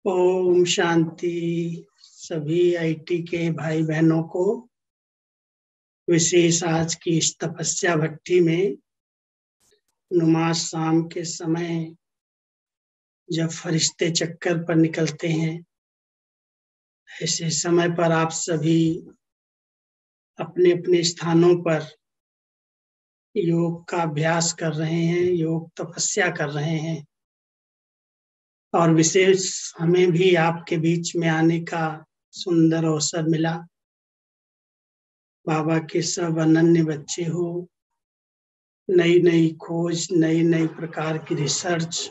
ओम शांति। सभी आईटी के भाई बहनों को विशेष आज की इस तपस्या भट्टी में नमाज शाम के समय जब फरिश्ते चक्कर पर निकलते हैं, ऐसे समय पर आप सभी अपने अपने स्थानों पर योग का अभ्यास कर रहे हैं, योग तपस्या कर रहे हैं। और विशेष हमें भी आपके बीच में आने का सुंदर अवसर मिला। बाबा के सब अनन्य बच्चे हो, नई नई खोज, नई नई प्रकार की रिसर्च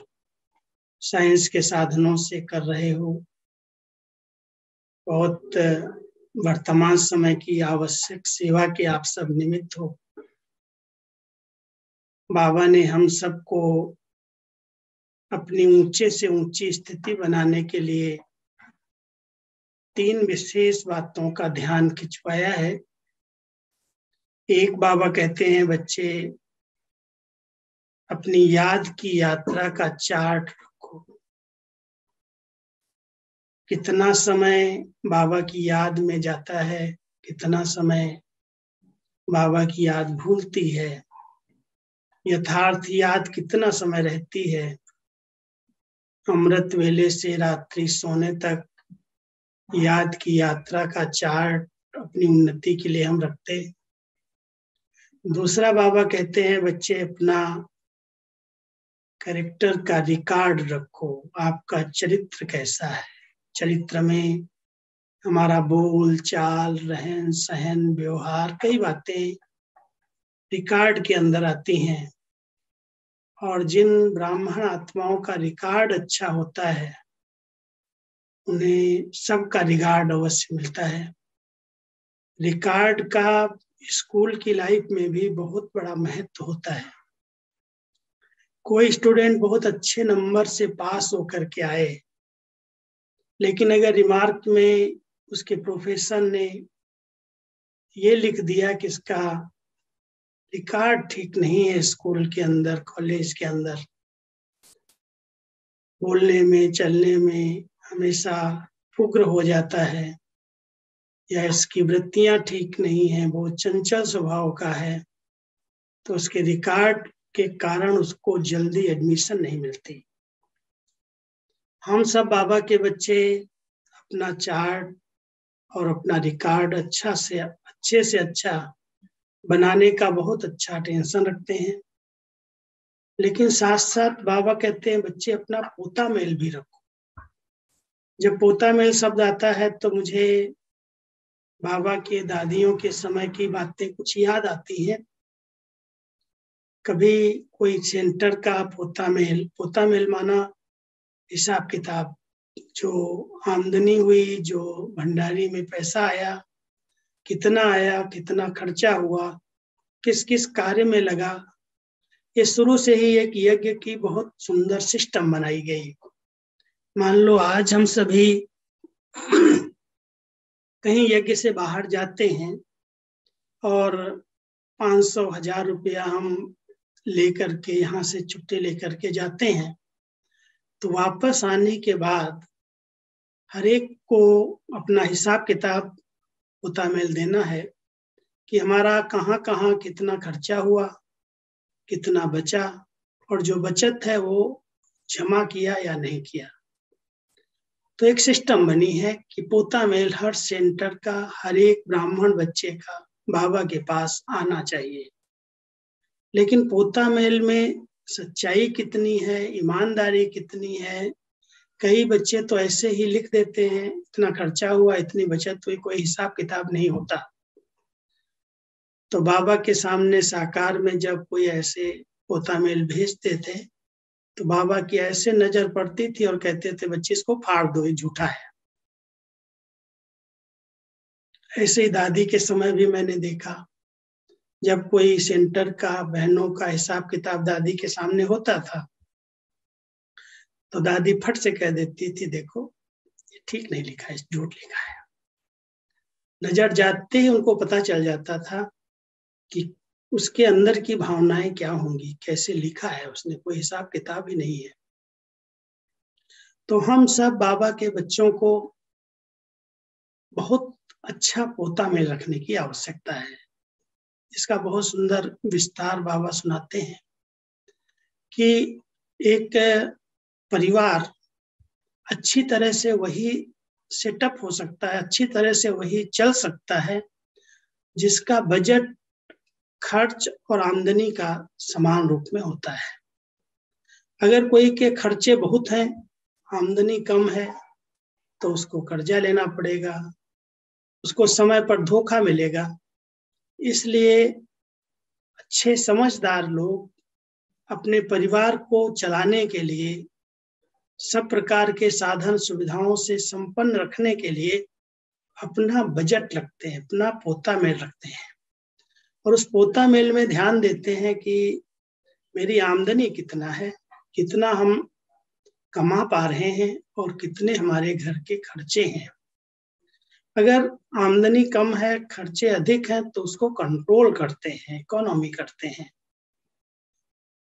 साइंस के साधनों से कर रहे हो। बहुत वर्तमान समय की आवश्यक सेवा के आप सब निमित्त हो। बाबा ने हम सबको अपनी ऊंचे से ऊंची स्थिति बनाने के लिए 3 विशेष बातों का ध्यान खिंचवाया है। एक, बाबा कहते हैं बच्चे अपनी याद की यात्रा का चार्ट रखो। कितना समय बाबा की याद में जाता है, कितना समय बाबा की याद भूलती है, यथार्थ याद कितना समय रहती है। अमृत वेले से रात्रि सोने तक याद की यात्रा का चार्ट अपनी उन्नति के लिए हम रखते। दूसरा, बाबा कहते हैं बच्चे अपना कैरेक्टर का रिकॉर्ड रखो। आपका चरित्र कैसा है, चरित्र में हमारा बोल चाल, रहन सहन, व्यवहार, कई बातें रिकॉर्ड के अंदर आती हैं। और जिन ब्राह्मण आत्माओं का रिकॉर्ड अच्छा होता है उन्हें सबका रिकॉर्ड अवश्य मिलता है। रिकॉर्ड का स्कूल की लाइफ में भी बहुत बड़ा महत्व होता है। कोई स्टूडेंट बहुत अच्छे नंबर से पास होकर के आए, लेकिन अगर रिमार्क में उसके प्रोफेसर ने ये लिख दिया कि इसका रिकॉर्ड ठीक नहीं है, स्कूल के अंदर, कॉलेज के अंदर बोलने में, चलने में हमेशा उग्र हो जाता है, या इसकी वृत्तियां ठीक नहीं है, बहुत चंचल स्वभाव का है, तो उसके रिकॉर्ड के कारण उसको जल्दी एडमिशन नहीं मिलती। हम सब बाबा के बच्चे अपना चार्ट और अपना रिकॉर्ड अच्छे से अच्छा बनाने का बहुत अच्छा टेंशन रखते हैं। लेकिन साथ साथ बाबा कहते हैं बच्चे अपना पोता मेल भी रखो। जब पोता मेल शब्द आता है तो मुझे बाबा के दादियों के समय की बातें कुछ याद आती हैं। कभी कोई सेंटर का पोता मेल माना हिसाब किताब, जो आमदनी हुई, जो भंडारी में पैसा आया, कितना खर्चा हुआ, किस किस कार्य में लगा। ये शुरू से ही एक यज्ञ की बहुत सुंदर सिस्टम बनाई गई। मान लो आज हम सभी कहीं यज्ञ से बाहर जाते हैं और 500-1000 रुपया हम लेकर के यहाँ से छुट्टी लेकर के जाते हैं, तो वापस आने के बाद हर एक को अपना हिसाब किताब पोतामेल देना है कि हमारा कहाँ कहाँ कितना खर्चा हुआ, कितना बचा, और जो बचत है वो जमा किया या नहीं किया। तो एक सिस्टम बनी है कि पोता मेल हर सेंटर का, हर एक ब्राह्मण बच्चे का बाबा के पास आना चाहिए। लेकिन पोता मेल में सच्चाई कितनी है, ईमानदारी कितनी है? कई बच्चे तो ऐसे ही लिख देते हैं इतना खर्चा हुआ, इतनी बचत हुई, कोई हिसाब किताब नहीं होता। तो बाबा के सामने साकार में जब कोई ऐसे पोता मेल भेजते थे तो बाबा की ऐसे नजर पड़ती थी और कहते थे बच्चे इसको फाड़ दो, ये झूठा है। ऐसे ही दादी के समय भी मैंने देखा, जब कोई सेंटर का बहनों का हिसाब किताब दादी के सामने होता था तो दादी फट से कह देती थी देखो ये ठीक नहीं लिखा है, झूठ लिखा है। नजर जाते ही उनको पता चल जाता था कि उसके अंदर की भावनाएं क्या होंगी, कैसे लिखा है उसने, कोई हिसाब किताब ही नहीं है। तो हम सब बाबा के बच्चों को बहुत अच्छा पोता मेल रखने की आवश्यकता है। इसका बहुत सुंदर विस्तार बाबा सुनाते हैं कि एक परिवार अच्छी तरह से वही सेटअप हो सकता है, अच्छी तरह से वही चल सकता है जिसका बजट, खर्च और आमदनी का समान रूप में होता है। अगर कोई के खर्चे बहुत हैं, आमदनी कम है, तो उसको कर्जा लेना पड़ेगा, उसको समय पर धोखा मिलेगा। इसलिए अच्छे समझदार लोग अपने परिवार को चलाने के लिए, सब प्रकार के साधन सुविधाओं से संपन्न रखने के लिए अपना बजट रखते हैं, अपना पोता मेल रखते हैं और उस पोता मेल में ध्यान देते हैं कि मेरी आमदनी कितना है, कितना हम कमा पा रहे हैं और कितने हमारे घर के खर्चे हैं। अगर आमदनी कम है, खर्चे अधिक हैं, तो उसको कंट्रोल करते हैं, इकोनॉमी करते हैं।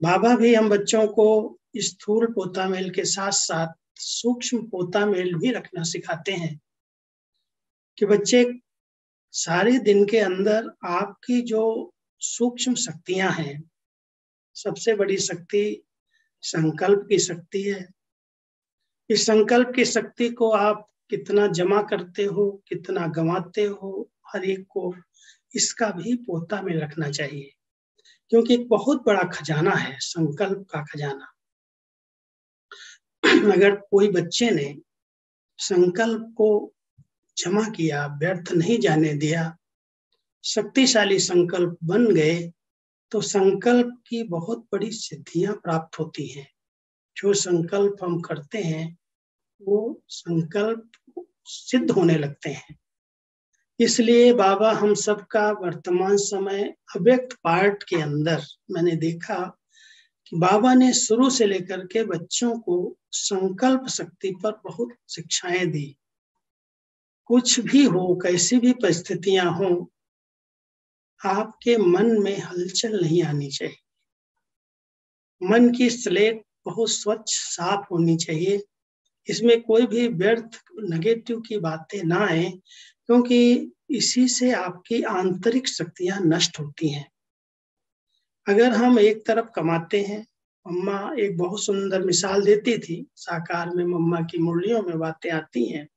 बाबा भी हम बच्चों को स्थूल पोता मेल के साथ साथ सूक्ष्म पोता मेल भी रखना सिखाते हैं कि बच्चे सारे दिन के अंदर आपकी जो सूक्ष्म शक्तियां हैं, सबसे बड़ी शक्ति संकल्प की शक्ति है। इस संकल्प की शक्ति को आप कितना जमा करते हो, कितना गंवाते हो, हर एक को इसका भी पोता में रखना चाहिए, क्योंकि एक बहुत बड़ा खजाना है संकल्प का खजाना। अगर कोई बच्चे ने संकल्प को जमा किया, व्यर्थ नहीं जाने दिया, शक्तिशाली संकल्प बन गए, तो संकल्प की बहुत बड़ी सिद्धियां प्राप्त होती हैं। जो संकल्प हम करते हैं वो संकल्प सिद्ध होने लगते हैं। इसलिए बाबा हम सबका वर्तमान समय अव्यक्त पार्ट के अंदर मैंने देखा कि बाबा ने शुरू से लेकर के बच्चों को संकल्प शक्ति पर बहुत शिक्षाएं दी। कुछ भी हो, कैसी भी परिस्थितियां हो, आपके मन में हलचल नहीं आनी चाहिए। मन की स्लेट बहुत स्वच्छ, साफ होनी चाहिए। इसमें कोई भी व्यर्थ नेगेटिव की बातें ना आए, क्योंकि इसी से आपकी आंतरिक शक्तियां नष्ट होती हैं। अगर हम एक तरफ कमाते हैं, मम्मा एक बहुत सुंदर मिसाल देती थी, साकार में मम्मा की मुरलियों में बातें आती हैं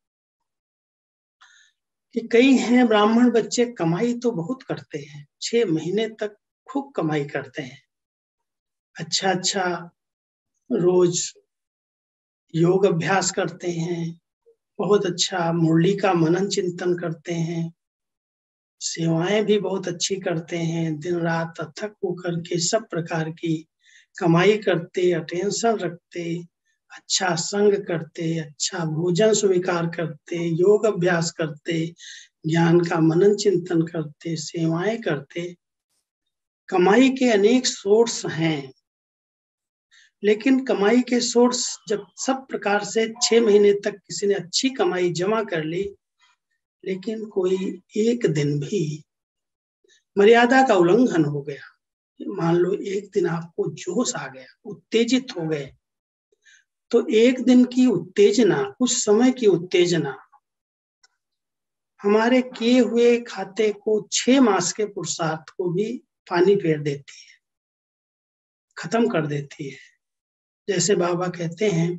कि कई हैं ब्राह्मण बच्चे कमाई तो बहुत करते हैं, 6 महीने तक खूब कमाई करते हैं, अच्छा अच्छा रोज योग अभ्यास करते हैं, बहुत अच्छा मुरली का मनन चिंतन करते हैं, सेवाएं भी बहुत अच्छी करते हैं, दिन रात अथक होकर के सब प्रकार की कमाई करते, अटेंशन रखते, अच्छा संग करते, अच्छा भोजन स्वीकार करते, योग अभ्यास करते, ज्ञान का मनन चिंतन करते, सेवाएं करते। कमाई के अनेक सोर्स हैं, लेकिन कमाई के सोर्स जब सब प्रकार से 6 महीने तक किसी ने अच्छी कमाई जमा कर ली, लेकिन कोई एक दिन भी मर्यादा का उल्लंघन हो गया, मान लो एक दिन आपको जोश आ गया, उत्तेजित हो गए, तो एक दिन की उत्तेजना, कुछ समय की उत्तेजना हमारे किए हुए खाते को 6 मास के पुरुषार्थ को भी पानी फेर देती है, खत्म कर देती है। जैसे बाबा कहते हैं,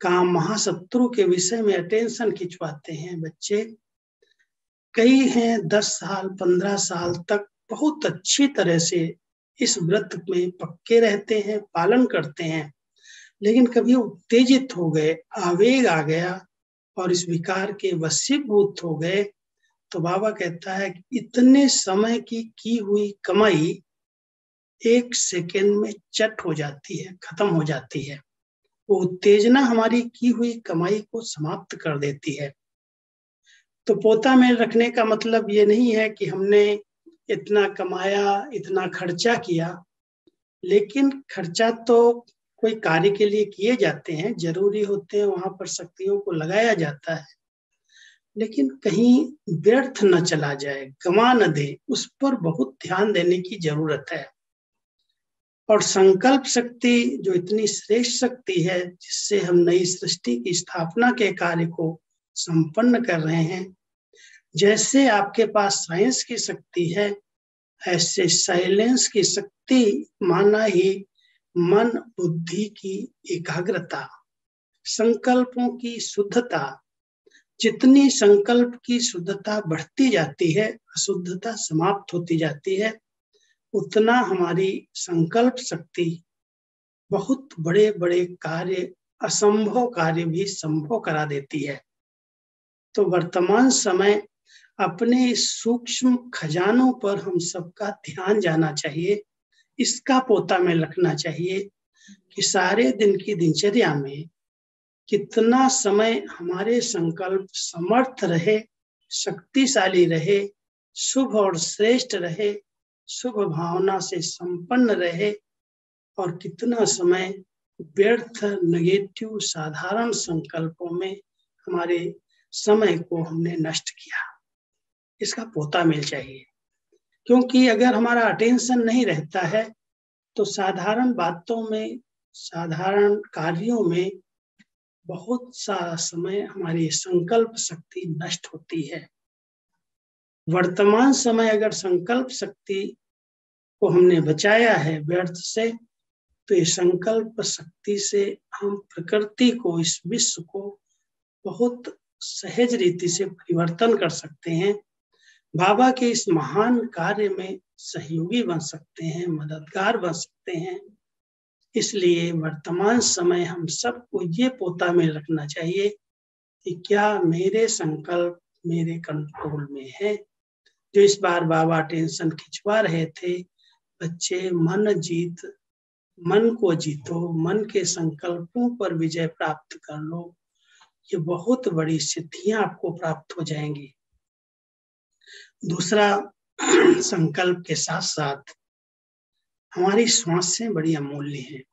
काम महाशत्रु के विषय में अटेंशन खिंचवाते हैं बच्चे। कई हैं 10 साल 15 साल तक बहुत अच्छी तरह से इस व्रत में पक्के रहते हैं, पालन करते हैं, लेकिन कभी उत्तेजित हो गए, आवेग आ गया और इस विकार के वशीभूत हो गए, तो बाबा कहता है कि इतने समय की हुई कमाई 1 सेकेंड में चट हो जाती है, खत्म हो जाती है। वो उत्तेजना हमारी की हुई कमाई को समाप्त कर देती है। तो पोता मेल रखने का मतलब ये नहीं है कि हमने इतना कमाया, इतना खर्चा किया, लेकिन खर्चा तो कोई कार्य के लिए किए जाते हैं, जरूरी होते हैं, वहां पर शक्तियों को लगाया जाता है, लेकिन कहीं व्यर्थ न चला जाए, गंवा न दे, उस पर बहुत ध्यान देने की जरूरत है। और संकल्प शक्ति जो इतनी श्रेष्ठ शक्ति है, जिससे हम नई सृष्टि की स्थापना के कार्य को संपन्न कर रहे हैं। जैसे आपके पास साइंस की शक्ति है, ऐसे साइलेंस की शक्ति माना ही मन बुद्धि की एकाग्रता, संकल्पों की शुद्धता। जितनी संकल्प की शुद्धता बढ़ती जाती है, अशुद्धता समाप्त होती जाती है, उतना हमारी संकल्प शक्ति बहुत बड़े बड़े कार्य, असंभव कार्य भी संभव करा देती है। तो वर्तमान समय अपने इस सूक्ष्म खजानों पर हम सबका ध्यान जाना चाहिए, इसका पोता में रखना चाहिए कि सारे दिन की दिनचर्या में कितना समय हमारे संकल्प समर्थ रहे, शक्तिशाली रहे, शुभ और श्रेष्ठ रहे, शुभ भावना से संपन्न रहे, और कितना समय व्यर्थ, नेगेटिव, साधारण संकल्पों में हमारे समय को हमने नष्ट किया। इसका पोता मिल चाहिए, क्योंकि अगर हमारा अटेंशन नहीं रहता है तो साधारण बातों में, साधारण कार्यों में बहुत सारा समय हमारी संकल्प शक्ति नष्ट होती है। वर्तमान समय अगर संकल्प शक्ति को हमने बचाया है व्यर्थ से, तो इस संकल्प शक्ति से हम प्रकृति को, इस विश्व को बहुत सहज रीति से परिवर्तन कर सकते हैं। बाबा के इस महान कार्य में सहयोगी बन सकते हैं, मददगार बन सकते हैं। इसलिए वर्तमान समय हम सबको ये पोता में रखना चाहिए कि क्या मेरे संकल्प मेरे कंट्रोल में है। जो इस बार बाबा टेंशन खिंचवा रहे थे, बच्चे मन को जीतो, मन के संकल्पों पर विजय प्राप्त कर लो, ये बहुत बड़ी सिद्धियां आपको प्राप्त हो जाएंगी। दूसरा, संकल्प के साथ साथ हमारी श्वासें बड़ी अमूल्य हैं।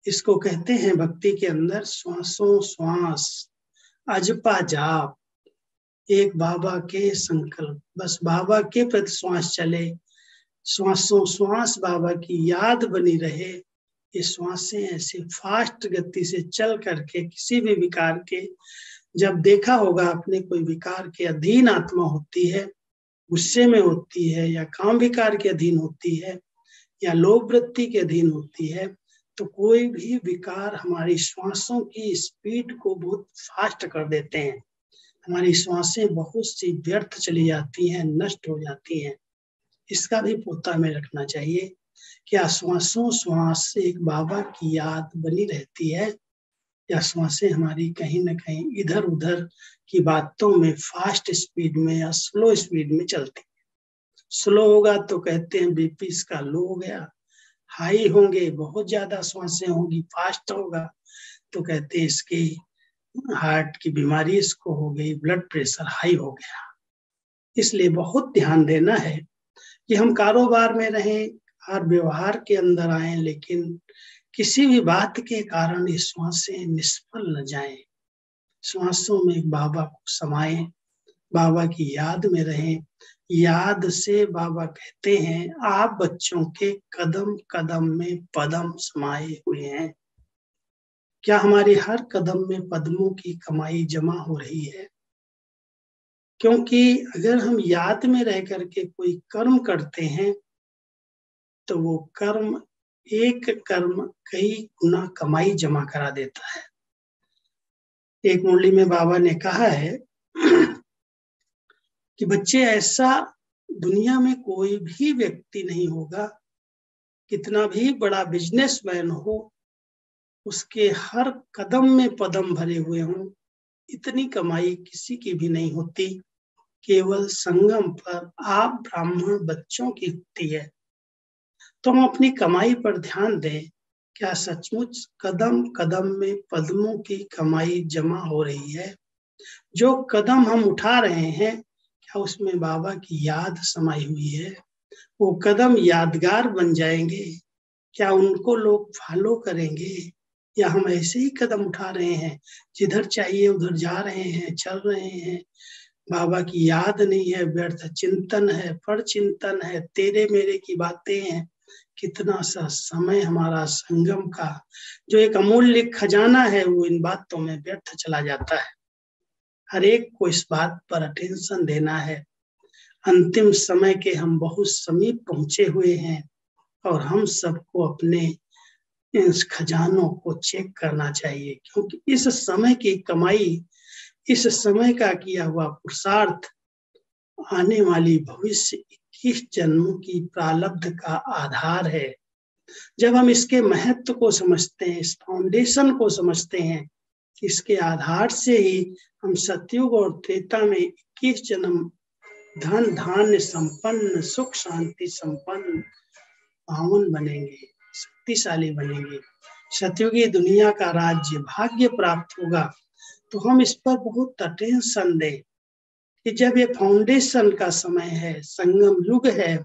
इसको कहते हैं भक्ति के अंदर श्वासों श्वास, अजपा जाप, एक बाबा के संकल्प, बस बाबा के प्रति श्वास चले, श्वासों श्वास बाबा की याद बनी रहे। ये श्वासें ऐसे फास्ट गति से चल करके किसी भी विकार के, जब देखा होगा आपने कोई विकार के अधीन आत्मा होती है, गुस्से में होती है, या काम विकार के अधीन होती है, या लोभ वृत्ति के अधीन होती है, तो कोई भी विकार हमारी श्वासों की स्पीड को बहुत फास्ट कर देते हैं। हमारी श्वासें बहुत सी व्यर्थ चली जाती हैं, नष्ट हो जाती हैं। इसका भी पोता में रखना चाहिए। क्या श्वासों श्वास से एक बाबा की याद बनी रहती है, या श्वासें हमारी कहीं ना कहीं इधर उधर की बातों में फास्ट स्पीड में या स्लो स्पीड में चलती है। स्लो होगा तो कहते हैं बीपी इसका लो हो गया, हाई होंगे बहुत ज्यादा श्वासें होंगी, फास्ट होगा तो कहते हैं इसकी हार्ट की बीमारी इसको हो गई, ब्लड प्रेशर हाई हो गया। इसलिए बहुत ध्यान देना है कि हम कारोबार में रहें, हर व्यवहार के अंदर आए, लेकिन किसी भी बात के कारण ये श्वासें निष्फल न जाएं। श्वासों में बाबा को समाएं, बाबा की याद में रहें। याद से बाबा कहते हैं आप बच्चों के कदम कदम में पदम समाये हुए हैं। क्या हमारे हर कदम में पद्मों की कमाई जमा हो रही है? क्योंकि अगर हम याद में रह करके कोई कर्म करते हैं तो वो कर्म, एक कर्म कई गुना कमाई जमा करा देता है। एक मुरली में बाबा ने कहा है कि बच्चे, ऐसा दुनिया में कोई भी व्यक्ति नहीं होगा, कितना भी बड़ा बिजनेसमैन हो, उसके हर कदम में पदम भरे हुए हों, इतनी कमाई किसी की भी नहीं होती, केवल संगम पर आप ब्राह्मण बच्चों की होती है। तो हम अपनी कमाई पर ध्यान दें, क्या सचमुच कदम कदम में पद्मों की कमाई जमा हो रही है? जो कदम हम उठा रहे हैं, क्या उसमें बाबा की याद समाई हुई है? वो कदम यादगार बन जाएंगे? क्या उनको लोग फॉलो करेंगे, या हम ऐसे ही कदम उठा रहे हैं, जिधर चाहिए उधर जा रहे हैं, चल रहे हैं, बाबा की याद नहीं है, व्यर्थ चिंतन है, पर चिंतन है, तेरे मेरे की बातें हैं, कितना सा समय हमारा संगम का जो एक अमूल्य खजाना है वो इन बातों में व्यर्थ चला जाता है। हर एक को इस बात पर अटेंशन देना है। अंतिम समय के हम बहुत समीप पहुंचे हुए हैं और हम सबको अपने इन खजानों को चेक करना चाहिए, क्योंकि इस समय की कमाई, इस समय का किया हुआ पुरुषार्थ आने वाली भविष्य 21 जन्मों की प्रारब्ध का आधार है। जब हम इसके महत्व को समझते हैं, इस फाउंडेशन को समझते हैं, इसके आधार से ही हम सतयुग और त्रेता में 21 जन्म धन धान्य संपन्न, सुख शांति संपन्न, पावन बनेंगे, शक्तिशाली बनेंगे, सतयुगी दुनिया का राज्य भाग्य प्राप्त होगा। तो हम इस पर बहुत अटेंशन दें कि जब ये फाउंडेशन का समय है, संगम युग है,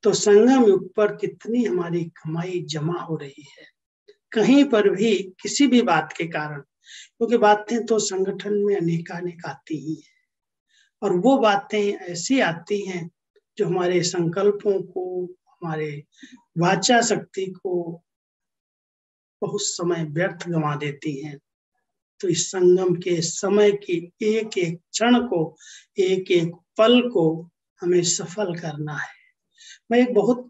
तो संगम युग पर कितनी हमारी कमाई जमा हो रही है। कहीं पर भी किसी भी बात के कारण, क्योंकि बातें तो संगठन में अनेकानेक आती ही है, और वो बातें ऐसी आती हैं जो हमारे संकल्पों को, हमारे वाचा शक्ति को बहुत समय व्यर्थ गंवा देती हैं। तो इस संगम के समय की एक एक क्षण को, एक एक पल को हमें सफल करना है। मैं एक बहुत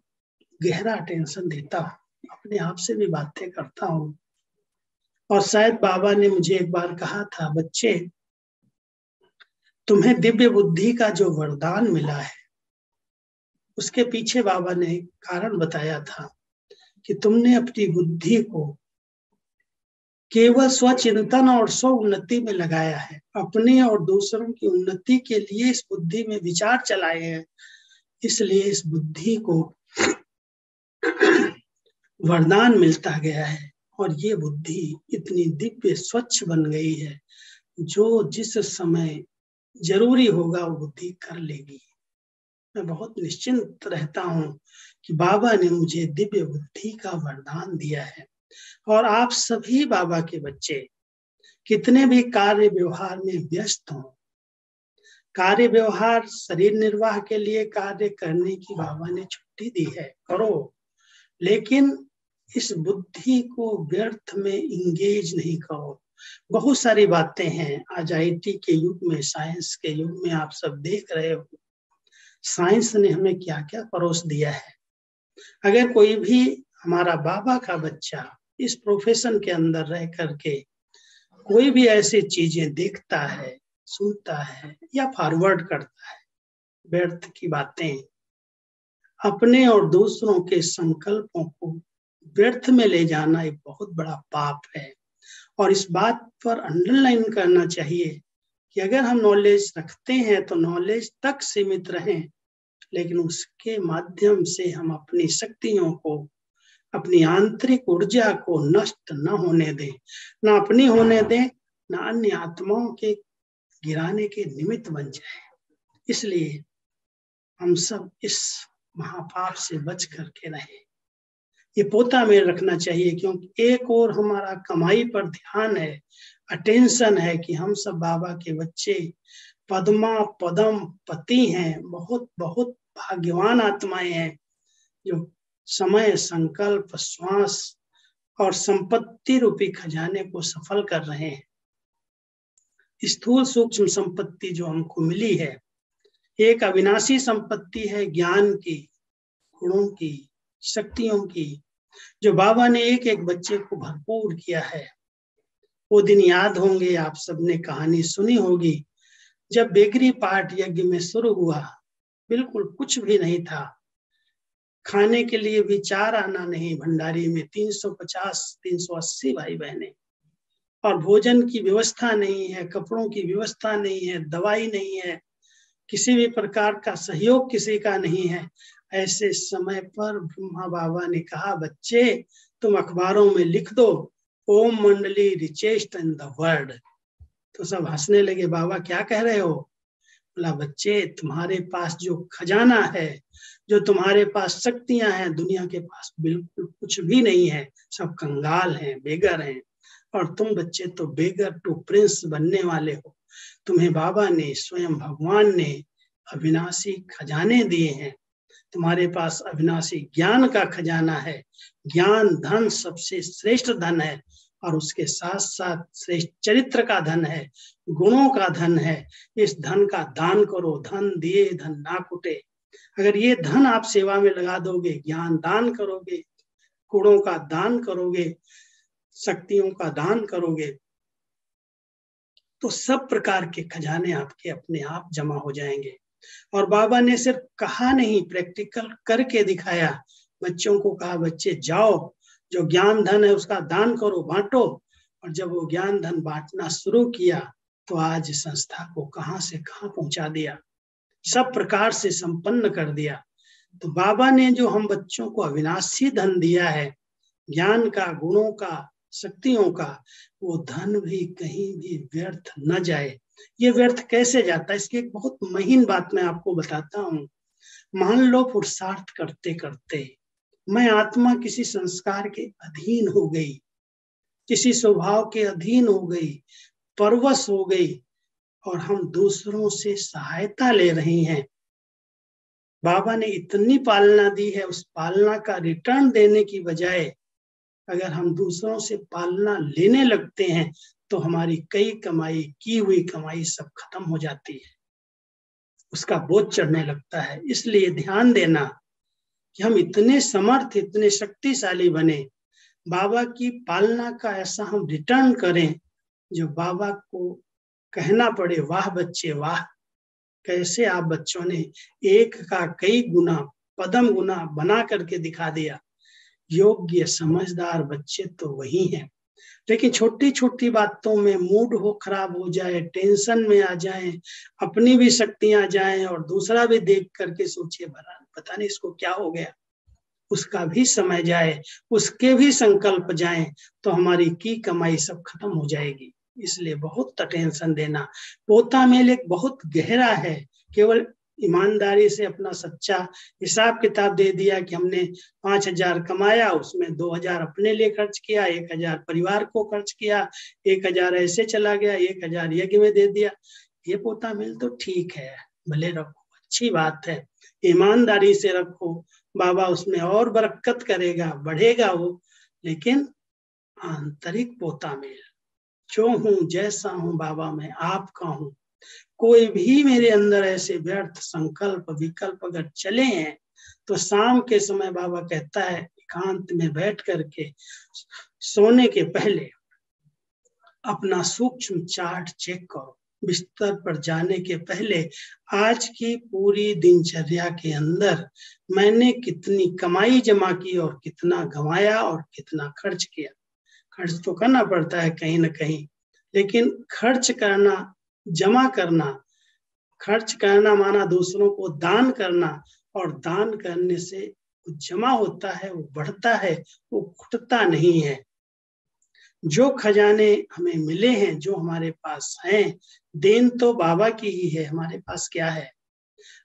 गहरा टेंशन देता हूँ, अपने आप से भी बातें करता हूँ, और शायद बाबा ने मुझे एक बार कहा था, बच्चे तुम्हें दिव्य बुद्धि का जो वरदान मिला है, उसके पीछे बाबा ने कारण बताया था कि तुमने अपनी बुद्धि को केवल स्वचिंतन और स्व उन्नति में लगाया है, अपने और दूसरों की उन्नति के लिए इस बुद्धि में विचार चलाए हैं। इसलिए इस बुद्धि को वरदान मिलता गया है, और ये बुद्धि इतनी दिव्य स्वच्छ बन गई है, जो जिस समय जरूरी होगा वो बुद्धि कर लेगी। मैं बहुत निश्चिंत रहता हूँ कि बाबा ने मुझे दिव्य बुद्धि का वरदान दिया है। और आप सभी बाबा के बच्चे कितने भी कार्य व्यवहार में व्यस्त हों, कार्य व्यवहार शरीर निर्वाह के लिए कार्य करने की बाबा ने छुट्टी दी है, करो, लेकिन इस बुद्धि को व्यर्थ में इंगेज नहीं करो। बहुत सारी बातें हैं आज आईटी के युग में, साइंस के युग में, आप सब देख रहे हो साइंस ने हमें क्या क्या परोस दिया है। अगर कोई भी हमारा बाबा का बच्चा इस प्रोफेशन के अंदर रह करके कोई भी ऐसी चीजें देखता है, सुनता है या फॉरवर्ड करता है, व्यर्थ की बातें, अपने और दूसरों के संकल्पों को व्यर्थ में ले जाना एक बहुत बड़ा पाप है। और इस बात पर अंडरलाइन करना चाहिए कि अगर हम नॉलेज रखते हैं तो नॉलेज तक सीमित रहें, लेकिन उसके माध्यम से हम अपनी शक्तियों को, अपनी आंतरिक ऊर्जा को नष्ट न होने दें, न अपनी होने दें, न अन्य आत्माओं के गिराने के निमित्त बन जाए। इसलिए हम सब इस महापाप से बच करके रहें। ये पोता में रखना चाहिए, क्योंकि एक और हमारा कमाई पर ध्यान है, अटेंशन है कि हम सब बाबा के बच्चे पद्मा पदम पति हैं, बहुत बहुत भाग्यवान आत्माएं हैं जो समय, संकल्प, श्वास और संपत्ति रूपी खजाने को सफल कर रहे हैं। स्थूल सूक्ष्म संपत्ति जो हमको मिली है, एक अविनाशी संपत्ति है, ज्ञान की, गुणों की, शक्तियों की, जो बाबा ने एक एक बच्चे को भरपूर किया है। वो दिन याद होंगे, आप सबने कहानी सुनी होगी, जब बेगरी पाठ यज्ञ में शुरू हुआ, बिल्कुल कुछ भी नहीं था, खाने के लिए भी 4 आना नहीं, भंडारी में 350-380 भाई बहने, और भोजन की व्यवस्था नहीं है, कपड़ों की व्यवस्था नहीं है, दवाई नहीं है, किसी भी प्रकार का सहयोग किसी का नहीं है। ऐसे समय पर ब्रह्मा बाबा ने कहा, बच्चे तुम अखबारों में लिख दो, ओम मंडली रिचेस्ट इन द वर्ल्ड। तो सब हंसने लगे, बाबा क्या कह रहे हो? बोला, बच्चे तुम्हारे पास जो खजाना है, जो तुम्हारे पास शक्तियां हैं, दुनिया के पास बिल्कुल कुछ भी नहीं है, सब कंगाल हैं, बेगर हैं, और तुम बच्चे तो बेगर टू प्रिंस बनने वाले हो। तुम्हें बाबा ने, स्वयं भगवान ने अविनाशी खजाने दिए हैं, तुम्हारे पास अविनाशी ज्ञान का खजाना है। ज्ञान धन सबसे श्रेष्ठ धन है, और उसके साथ साथ श्रेष्ठ चरित्र का धन है, गुणों का धन है। इस धन का दान करो। धन दिए धन ना कुटे। अगर ये धन आप सेवा में लगा दोगे, ज्ञान दान करोगे, गुणों का दान करोगे, शक्तियों का दान करोगे, तो सब प्रकार के खजाने आपके अपने आप जमा हो जाएंगे। और बाबा ने सिर्फ कहा नहीं, प्रैक्टिकल करके दिखाया। बच्चों को कहा, बच्चे जाओ, जो ज्ञान धन है उसका दान करो, बांटो। और जब वो ज्ञान धन बांटना शुरू किया तो आज संस्था को कहां से कहां पहुंचा दिया, सब प्रकार से संपन्न कर दिया। तो बाबा ने जो हम बच्चों को अविनाशी धन दिया है, ज्ञान का, गुणों का, शक्तियों का, वो धन भी कहीं भी व्यर्थ न जाए। ये व्यर्थ कैसे जाता है, इसकी एक बहुत महीन बात मैं आपको बताता हूँ। मान लो पुरुषार्थ करते करते मैं आत्मा किसी संस्कार के अधीन हो गई, किसी स्वभाव के अधीन हो गई, परवश हो गई, और हम दूसरों से सहायता ले रहे हैं। बाबा ने इतनी पालना दी है, उस पालना का रिटर्न देने की बजाय अगर हम दूसरों से पालना लेने लगते हैं तो हमारी कई कमाई, की हुई कमाई सब खत्म हो जाती है, उसका बोझ चढ़ने लगता है। इसलिए ध्यान देना कि हम इतने समर्थ, इतने शक्तिशाली बने, बाबा की पालना का ऐसा हम रिटर्न करें जो बाबा को कहना पड़े, वाह बच्चे वाह, कैसे आप बच्चों ने एक का कई गुना, पदम गुना बना करके दिखा दिया। योग्य समझदार बच्चे तो वही हैं, लेकिन छोटी छोटी बातों में मूड हो खराब हो जाए, टेंशन में आ जाए, अपनी भी शक्तियां जाएं और दूसरा भी देख करके सोचे पता नहीं इसको क्या हो गया, उसका भी समय जाए, उसके भी संकल्प जाएं, तो हमारी की कमाई सब खत्म हो जाएगी। इसलिए बहुत टेंशन देना। पोता मेल एक बहुत गहरा है। केवल ईमानदारी से अपना सच्चा हिसाब किताब दे दिया कि हमने 5,000 कमाया, उसमें 2,000 अपने लिए खर्च किया, 1,000 परिवार को खर्च किया, 1,000 ऐसे चला गया, 1,000 यज्ञ में दे दिया, ये पोता मेल तो ठीक है, भले रखो, अच्छी बात है, ईमानदारी से रखो, बाबा उसमें और बरकत करेगा, बढ़ेगा वो। लेकिन आंतरिक पोता मेल, जो हूं जैसा हूं बाबा मैं आपका हूं, कोई भी मेरे अंदर ऐसे व्यर्थ संकल्प विकल्प अगर चले हैं तो शाम के समय बाबा कहता है एकांत में बैठ करके सोने के पहले अपना सूक्ष्म चार्ट चेक करो। बिस्तर पर जाने के पहले आज की पूरी दिनचर्या के अंदर मैंने कितनी कमाई जमा की और कितना गंवाया और कितना खर्च किया। खर्च तो करना पड़ता है कहीं ना कहीं, लेकिन खर्च करना, जमा करना, खर्च करना माना दूसरों को दान करना, और दान करने से वो जमा होता है, वो बढ़ता है, वो घुटता नहीं है। जो खजाने हमें मिले हैं, जो हमारे पास हैं, देन तो बाबा की ही है, हमारे पास क्या है।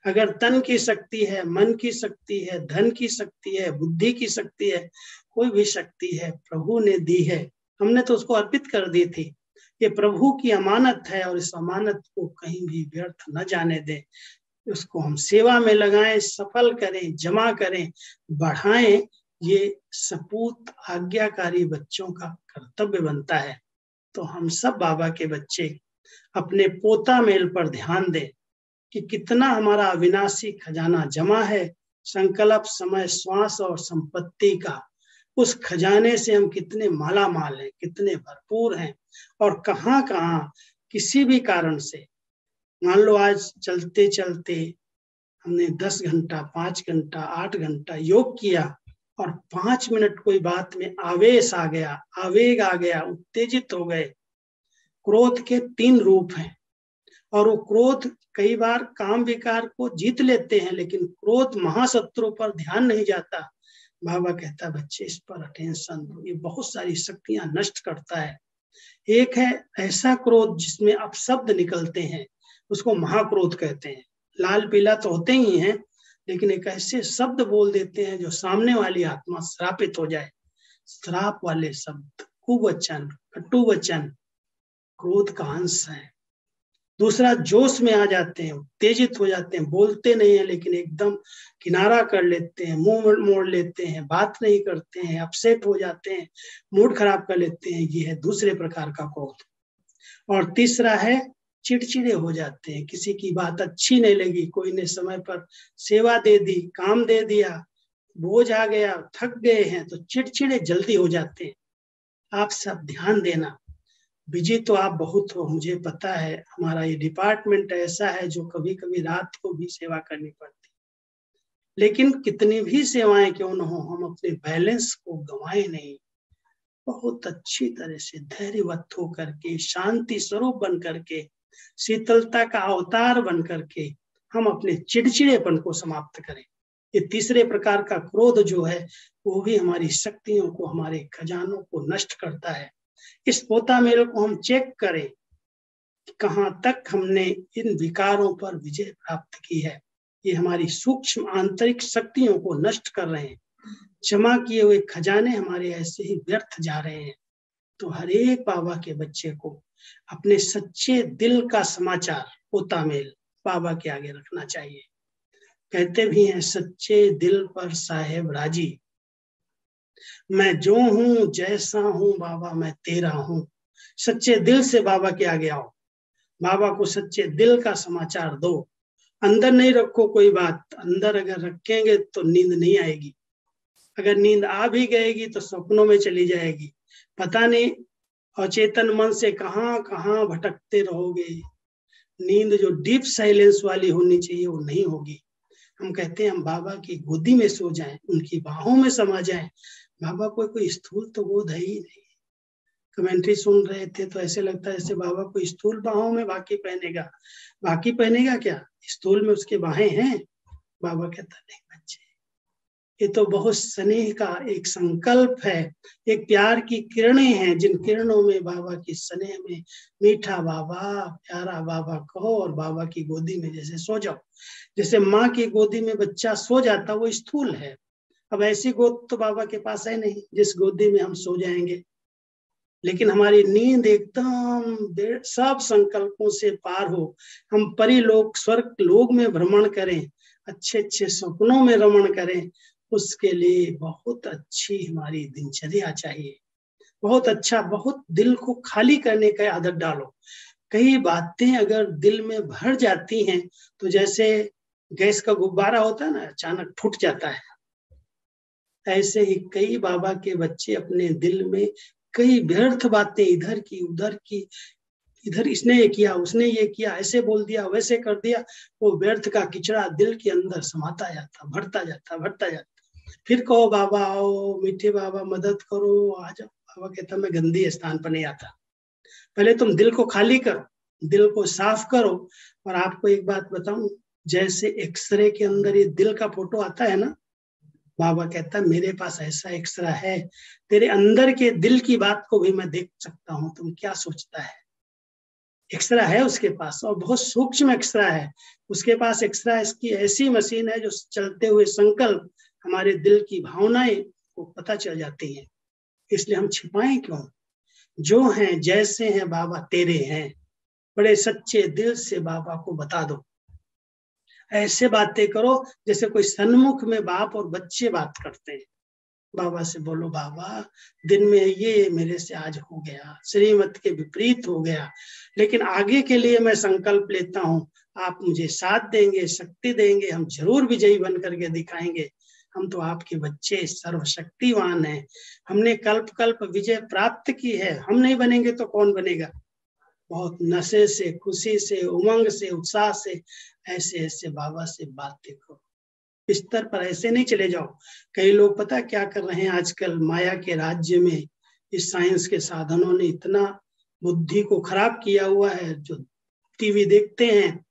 अगर तन की शक्ति है, मन की शक्ति है, धन की शक्ति है, बुद्धि की शक्ति है, कोई भी शक्ति है प्रभु ने दी है, हमने तो उसको अर्पित कर दी थी। ये प्रभु की अमानत है और इस अमानत को कहीं भी व्यर्थ न जाने दें। उसको हम सेवा में लगाएं, सफल करें, जमा करें, बढ़ाएं। ये सपूत आज्ञाकारी बच्चों का कर्तव्य बनता है। तो हम सब बाबा के बच्चे अपने पोता मेल पर ध्यान दें कि कितना हमारा अविनाशी खजाना जमा है, संकल्प, समय, श्वास और संपत्ति का। उस खजाने से हम कितने माला माल हैं, कितने भरपूर हैं, और कहाँ कहाँ किसी भी कारण से, मान लो आज चलते चलते हमने 10 घंटा, 5 घंटा, 8 घंटा योग किया और 5 मिनट कोई बात में आवेश आ गया, आवेग आ गया, उत्तेजित हो गए। क्रोध के 3 रूप हैं और वो क्रोध कई बार काम विकार को जीत लेते हैं, लेकिन क्रोध महाशत्रु पर ध्यान नहीं जाता। बाबा कहता बच्चे इस पर अटेंशन दो, ये बहुत सारी शक्तियां नष्ट करता है। एक है ऐसा क्रोध जिसमें अपशब्द निकलते हैं, उसको महाक्रोध कहते हैं। लाल पीला तो होते ही हैं, लेकिन एक ऐसे शब्द बोल देते हैं जो सामने वाली आत्मा श्रापित हो जाए। श्राप वाले शब्द, कुवचन, कटु वचन क्रोध का अंश है। दूसरा, जोश में आ जाते हैं, उत्तेजित हो जाते हैं, बोलते नहीं है लेकिन एकदम किनारा कर लेते हैं, मुंह मोड़ लेते हैं, बात नहीं करते हैं, अपसेट हो जाते हैं, मूड खराब कर लेते हैं। ये है दूसरे प्रकार का क्रोध। और तीसरा है चिड़चिड़े हो जाते हैं, किसी की बात अच्छी नहीं लगी, कोई ने समय पर सेवा दे दी, काम दे दिया, बोझ आ गया, थक गए हैं तो चिड़चिड़े जल्दी हो जाते हैं। आप सब ध्यान देना, बिजी तो आप बहुत हो, मुझे पता है, हमारा ये डिपार्टमेंट ऐसा है जो कभी कभी रात को भी सेवा करनी पड़ती, लेकिन कितनी भी सेवाएं क्यों न हो, हम अपने बैलेंस को गंवाए नहीं। बहुत अच्छी तरह से धैर्यवत होकर के, शांति स्वरूप बन करके, शीतलता का अवतार बन करके हम अपने चिड़चिड़ेपन को समाप्त करें। ये तीसरे प्रकार का क्रोध जो है वो भी हमारी शक्तियों को, हमारे खजानों को नष्ट करता है। इस पोता मेल को हम चेक करें कि कहाँ तक हमने इन विकारों पर विजय प्राप्त की है। ये हमारी सूक्ष्म आंतरिक शक्तियों को नष्ट कर रहे हैं। जमा किए हुए खजाने हमारे ऐसे ही व्यर्थ जा रहे हैं। तो हर एक बाबा के बच्चे को अपने सच्चे दिल का समाचार पोता मेल बाबा के आगे रखना चाहिए। कहते भी हैं, सच्चे दिल पर साहेब राजी, मैं जो हूं जैसा हूं बाबा मैं तेरा हूं। सच्चे दिल से बाबा के आगे आओ, बाबा को सच्चे दिल का समाचार दो। अंदर नहीं रखो कोई बात, अंदर अगर रखेंगे तो नींद नहीं आएगी, अगर नींद आ भी गएगी तो सपनों में चली जाएगी, पता नहीं अचेतन मन से कहां कहां भटकते रहोगे। नींद जो डीप साइलेंस वाली होनी चाहिए वो नहीं होगी। हम कहते हैं हम बाबा की गोदी में सो जाएं, उनकी बाहों में समा जाएं। बाबा कोई स्थूल तो बोध है ही नहीं। कमेंट्री सुन रहे थे तो ऐसे लगता है जैसे बाबा को स्थूल बाहों में बाकी पहनेगा। बाकी पहनेगा क्या, स्थूल में उसके बाहें हैं। बाबा कहता नहीं बच्चे, ये तो बहुत स्नेह का एक संकल्प है, एक प्यार की किरणें हैं, जिन किरणों में बाबा की स्नेह में मीठा बाबा, प्यारा बाबा कहो और बाबा की गोदी में जैसे सो जाओ। जैसे माँ की गोदी में बच्चा सो जाता वो स्थूल है। अब ऐसी गोद तो बाबा के पास है नहीं जिस गोदी में हम सो जाएंगे, लेकिन हमारी नींद एकदम सब संकल्पों से पार हो, हम परिलोक स्वर्ग लोक में भ्रमण करें, अच्छे अच्छे सपनों में रमण करें, उसके लिए बहुत अच्छी हमारी दिनचर्या चाहिए। बहुत अच्छा, बहुत दिल को खाली करने का आदत डालो। कई बातें अगर दिल में भर जाती हैं तो जैसे गैस का गुब्बारा होता है ना, अचानक फूट जाता है, ऐसे ही कई बाबा के बच्चे अपने दिल में कई व्यर्थ बातें इधर की उधर की, इधर इसने ये किया, उसने ये किया, ऐसे बोल दिया, वैसे कर दिया, वो व्यर्थ का किचड़ा दिल के अंदर समाता जाता, भरता जाता, भरता जाता। फिर कहो बाबा आओ, मीठे बाबा मदद करो, आ जाओ। बाबा कहता मैं गंदी स्थान पर नहीं आता, पहले तुम दिल को खाली करो, दिल को साफ करो। और आपको एक बात बताऊं, जैसे एक्सरे के अंदर ये दिल का फोटो आता है ना, बाबा कहता है मेरे पास ऐसा एक्सरा है, तेरे अंदर के दिल की बात को भी मैं देख सकता हूँ, तुम क्या सोचता है। एक्सरा है उसके पास, और बहुत सूक्ष्म एक्सरा है उसके पास। एक्सरा इसकी ऐसी मशीन है जो चलते हुए संकल्प हमारे दिल की भावनाएं को पता चल जाती है। इसलिए हम छिपाएं क्यों, जो हैं जैसे हैं बाबा तेरे हैं, बड़े सच्चे दिल से बाबा को बता दो। ऐसे बातें करो जैसे कोई सन्मुख में बाप और बच्चे बात करते हैं। बाबा से बोलो बाबा दिन में ये मेरे से आज हो गया, श्रीमत के विपरीत हो गया, लेकिन आगे के लिए मैं संकल्प लेता हूँ, आप मुझे साथ देंगे, शक्ति देंगे, हम जरूर विजयी बन करके दिखाएंगे। हम तो आपके बच्चे सर्वशक्तिवान हैं, हमने कल्प कल्प विजय प्राप्त की है, हम नहीं बनेंगे तो कौन बनेगा। बहुत नशे से, खुशी से, उमंग से, उत्साह से ऐसे ऐसे बाबा से बातें करो। बिस्तर पर ऐसे नहीं चले जाओ। कई लोग पता क्या कर रहे हैं आजकल, माया के राज्य में इस साइंस के साधनों ने इतना बुद्धि को खराब किया हुआ है, जो टीवी देखते हैं,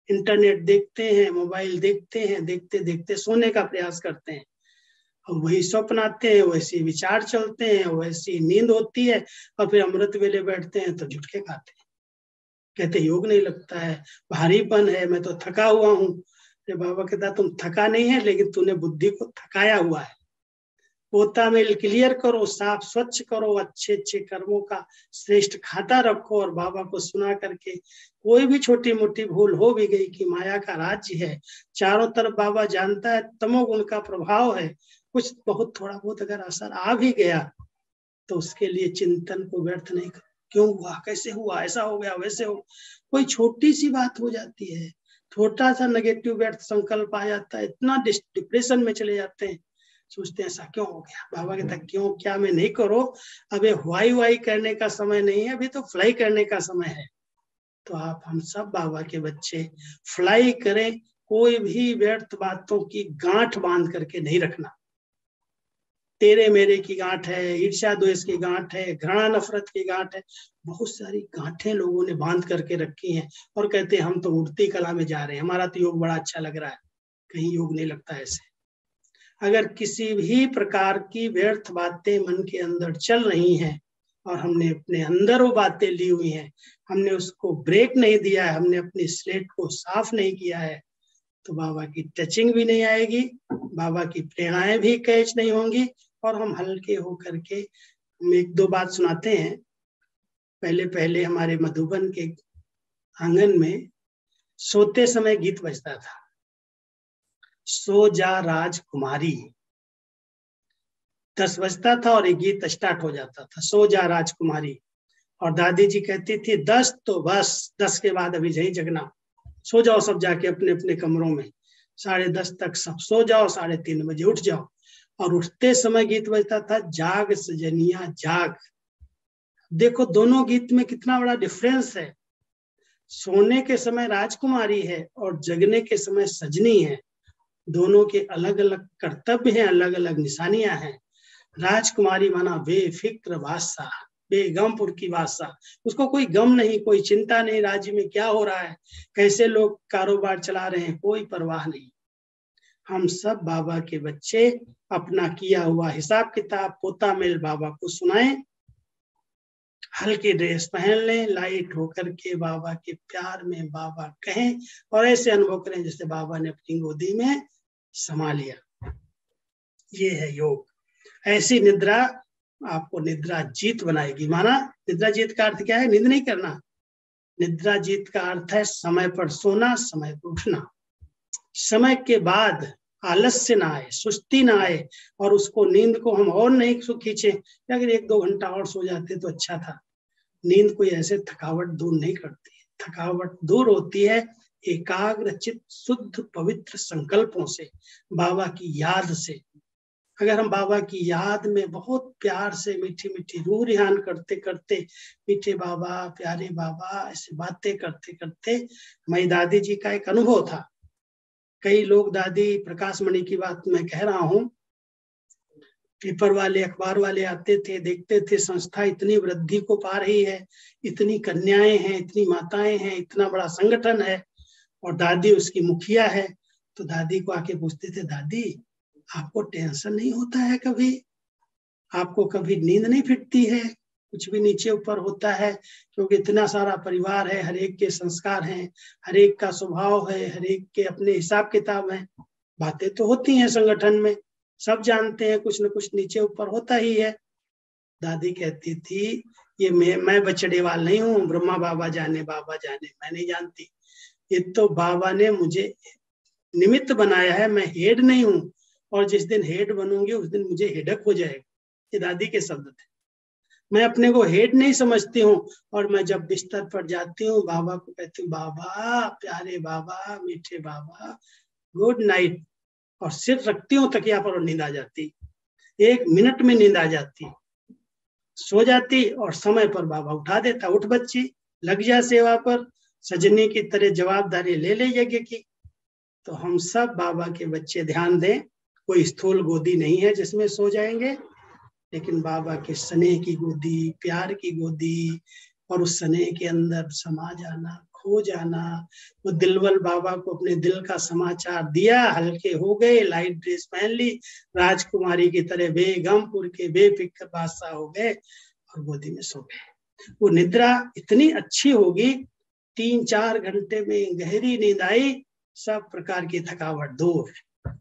इंटरनेट देखते हैं, मोबाइल देखते हैं, देखते देखते सोने का प्रयास करते हैं, और वही स्वप्न आते हैं, वैसे विचार चलते हैं, वैसी नींद होती है, और फिर अमृत वेले बैठते हैं तो झुटके खाते हैं, कहते योग नहीं लगता है, भारीपन है, मैं तो थका हुआ हूँ। बाबा कहता तुम थका नहीं है, लेकिन तूने बुद्धि को थकाया हुआ है। पोता मेल क्लियर करो, साफ स्वच्छ करो, अच्छे अच्छे कर्मों का श्रेष्ठ खाता रखो और बाबा को सुना करके कोई भी छोटी मोटी भूल हो भी गई कि माया का राज्य है, चारों तरफ बाबा जानता है, तमोगुण का प्रभाव है, कुछ बहुत थोड़ा बहुत अगर असर आ भी गया तो उसके लिए चिंतन को व्यर्थ नहीं कर, क्यों हुआ, कैसे हुआ, ऐसा हो गया, वैसे हो, कोई छोटी सी बात हो जाती है, छोटा सा नेगेटिव व्यर्थ संकल्प आ जाता है, इतना डिप्रेशन में चले जाते हैं, सोचते हैं ऐसा क्यों हो गया। बाबा कहता क्यों क्या मैं नहीं करो, अबे हुआई हुआई करने का समय नहीं है, अभी तो फ्लाई करने का समय है। तो आप हम सब बाबा के बच्चे फ्लाई करें, कोई भी व्यर्थ बातों की गांठ बांध करके नहीं रखना। तेरे मेरे की गांठ है, ईर्ष्या द्वेष की गांठ है, घृणा नफरत की गांठ है, बहुत सारी गांठें लोगों ने बांध करके रखी हैं और कहते हैं हम तो मूर्ति कला में जा रहे हैं, हमारा तो योग बड़ा अच्छा लग रहा है। कहीं योग नहीं लगता ऐसे। अगर किसी भी प्रकार की व्यर्थ बातें मन के अंदर चल रही हैं और हमने अपने अंदर वो बातें ली हुई हैं, हमने उसको ब्रेक नहीं दिया है, हमने अपनी स्लेट को साफ नहीं किया है, तो बाबा की टचिंग भी नहीं आएगी, बाबा की प्रेरणाएं भी कैच नहीं होंगी और हम हल्के होकर के। हम एक दो बात सुनाते हैं। पहले पहले हमारे मधुबन के आंगन में सोते समय गीत बजता था, सो जा राजकुमारी। 10 बजता था और एक गीत स्टार्ट हो जाता था, सो जा राजकुमारी। और दादी जी कहती थी 10 तो बस, 10 के बाद अभी नहीं जगना, सो जाओ सब जाके अपने अपने कमरों में, 10:30 तक सब सो जाओ, 3:30 बजे उठ जाओ। और उठते समय गीत बजता था, जाग सजनिया जाग। देखो दोनों गीत में कितना बड़ा डिफरेंस है। सोने के समय राजकुमारी है और जगने के समय सजनी है, दोनों के अलग अलग कर्तव्य हैं, अलग अलग निशानियां हैं। राजकुमारी माना बेफिक्र बादशाह, बेगमपुर की बादशाह, उसको कोई गम नहीं, कोई चिंता नहीं, राज्य में क्या हो रहा है, कैसे लोग कारोबार चला रहे हैं, कोई परवाह नहीं। हम सब बाबा के बच्चे अपना किया हुआ हिसाब किताब पोता मेल बाबा को सुनाएं, हल्की ड्रेस पहन लें, लाइट होकर के बाबा के प्यार में बाबा कहें और ऐसे अनुभव करें जैसे बाबा ने अपनी गोदी में समा लिया। ये है योग। ऐसी निद्रा आपको निद्रा जीत बनाएगी। माना निद्रा जीत का अर्थ क्या है, नींद नहीं करना। निद्रा जीत का अर्थ है समय पर सोना, समय पर उठना, समय के बाद आलस्य ना आए, सुस्ती ना आए और उसको नींद को हम और नहीं खींचे, अगर 1-2 घंटा और सो जाते तो अच्छा था। नींद कोई ऐसे थकावट दूर नहीं करती, थकावट दूर होती है एकाग्र चित्त शुद्ध पवित्र संकल्पों से, बाबा की याद से। अगर हम बाबा की याद में बहुत प्यार से मीठी मीठी रूह रिहान करते करते, मीठे बाबा प्यारे बाबा ऐसे बातें करते करते, हमारी दादी जी का एक अनुभव था। कई लोग दादी प्रकाश मणि की बात मैं कह रहा हूँ, पेपर वाले अखबार वाले आते थे, देखते थे संस्था इतनी वृद्धि को पा रही है, इतनी कन्याएं हैं, इतनी माताएं हैं, इतना बड़ा संगठन है और दादी उसकी मुखिया है। तो दादी को आके पूछते थे, दादी आपको टेंशन नहीं होता है कभी, आपको कभी नींद नहीं फिटती है, कुछ भी नीचे ऊपर होता है, क्योंकि इतना सारा परिवार है, हर एक के संस्कार हैं, हर एक का स्वभाव है, हर एक के अपने हिसाब किताब हैं, बातें तो होती हैं संगठन में, सब जानते हैं कुछ न कुछ नीचे ऊपर होता ही है। दादी कहती थी ये मैं बछड़ेवाल नहीं हूँ, ब्रह्मा बाबा जाने मैं नहीं जानती, ये तो बाबा ने मुझे निमित्त बनाया है, मैं हेड नहीं हूँ और जिस दिन हेड बनूंगी उस दिन मुझे हेडक हो जाएगा। ये दादी के शब्द थे। मैं अपने को हेड नहीं समझती हूँ और मैं जब बिस्तर पर जाती हूँ बाबा को कहती हूँ, बाबा प्यारे बाबा मीठे बाबा गुड नाइट, और सिर रखती हूँ तकिया पर और नींद आ जाती, 1 मिनट में नींद आ जाती, सो जाती और समय पर बाबा उठा देता, उठ बच्ची लग जा सेवा पर, सजनी की तरह जवाबदारी ले ले यज्ञ की। तो हम सब बाबा के बच्चे ध्यान दें, कोई स्थूल गोदी नहीं है जिसमें सो जाएंगे, लेकिन बाबा के स्नेह की गोदी, प्यार की गोदी, और उस स्नेह के अंदर समा जाना, खो जाना। वो दिलवल बाबा को अपने दिल का समाचार दिया, हल्के हो गए, लाइट ड्रेस पहन ली, राजकुमारी की तरह बेगमपुर के बेफिक्र बादशाह हो गए और गोदी में सो गए। वो निद्रा इतनी अच्छी होगी, 3-4 घंटे में गहरी नींद आई, सब प्रकार की थकावट दूर,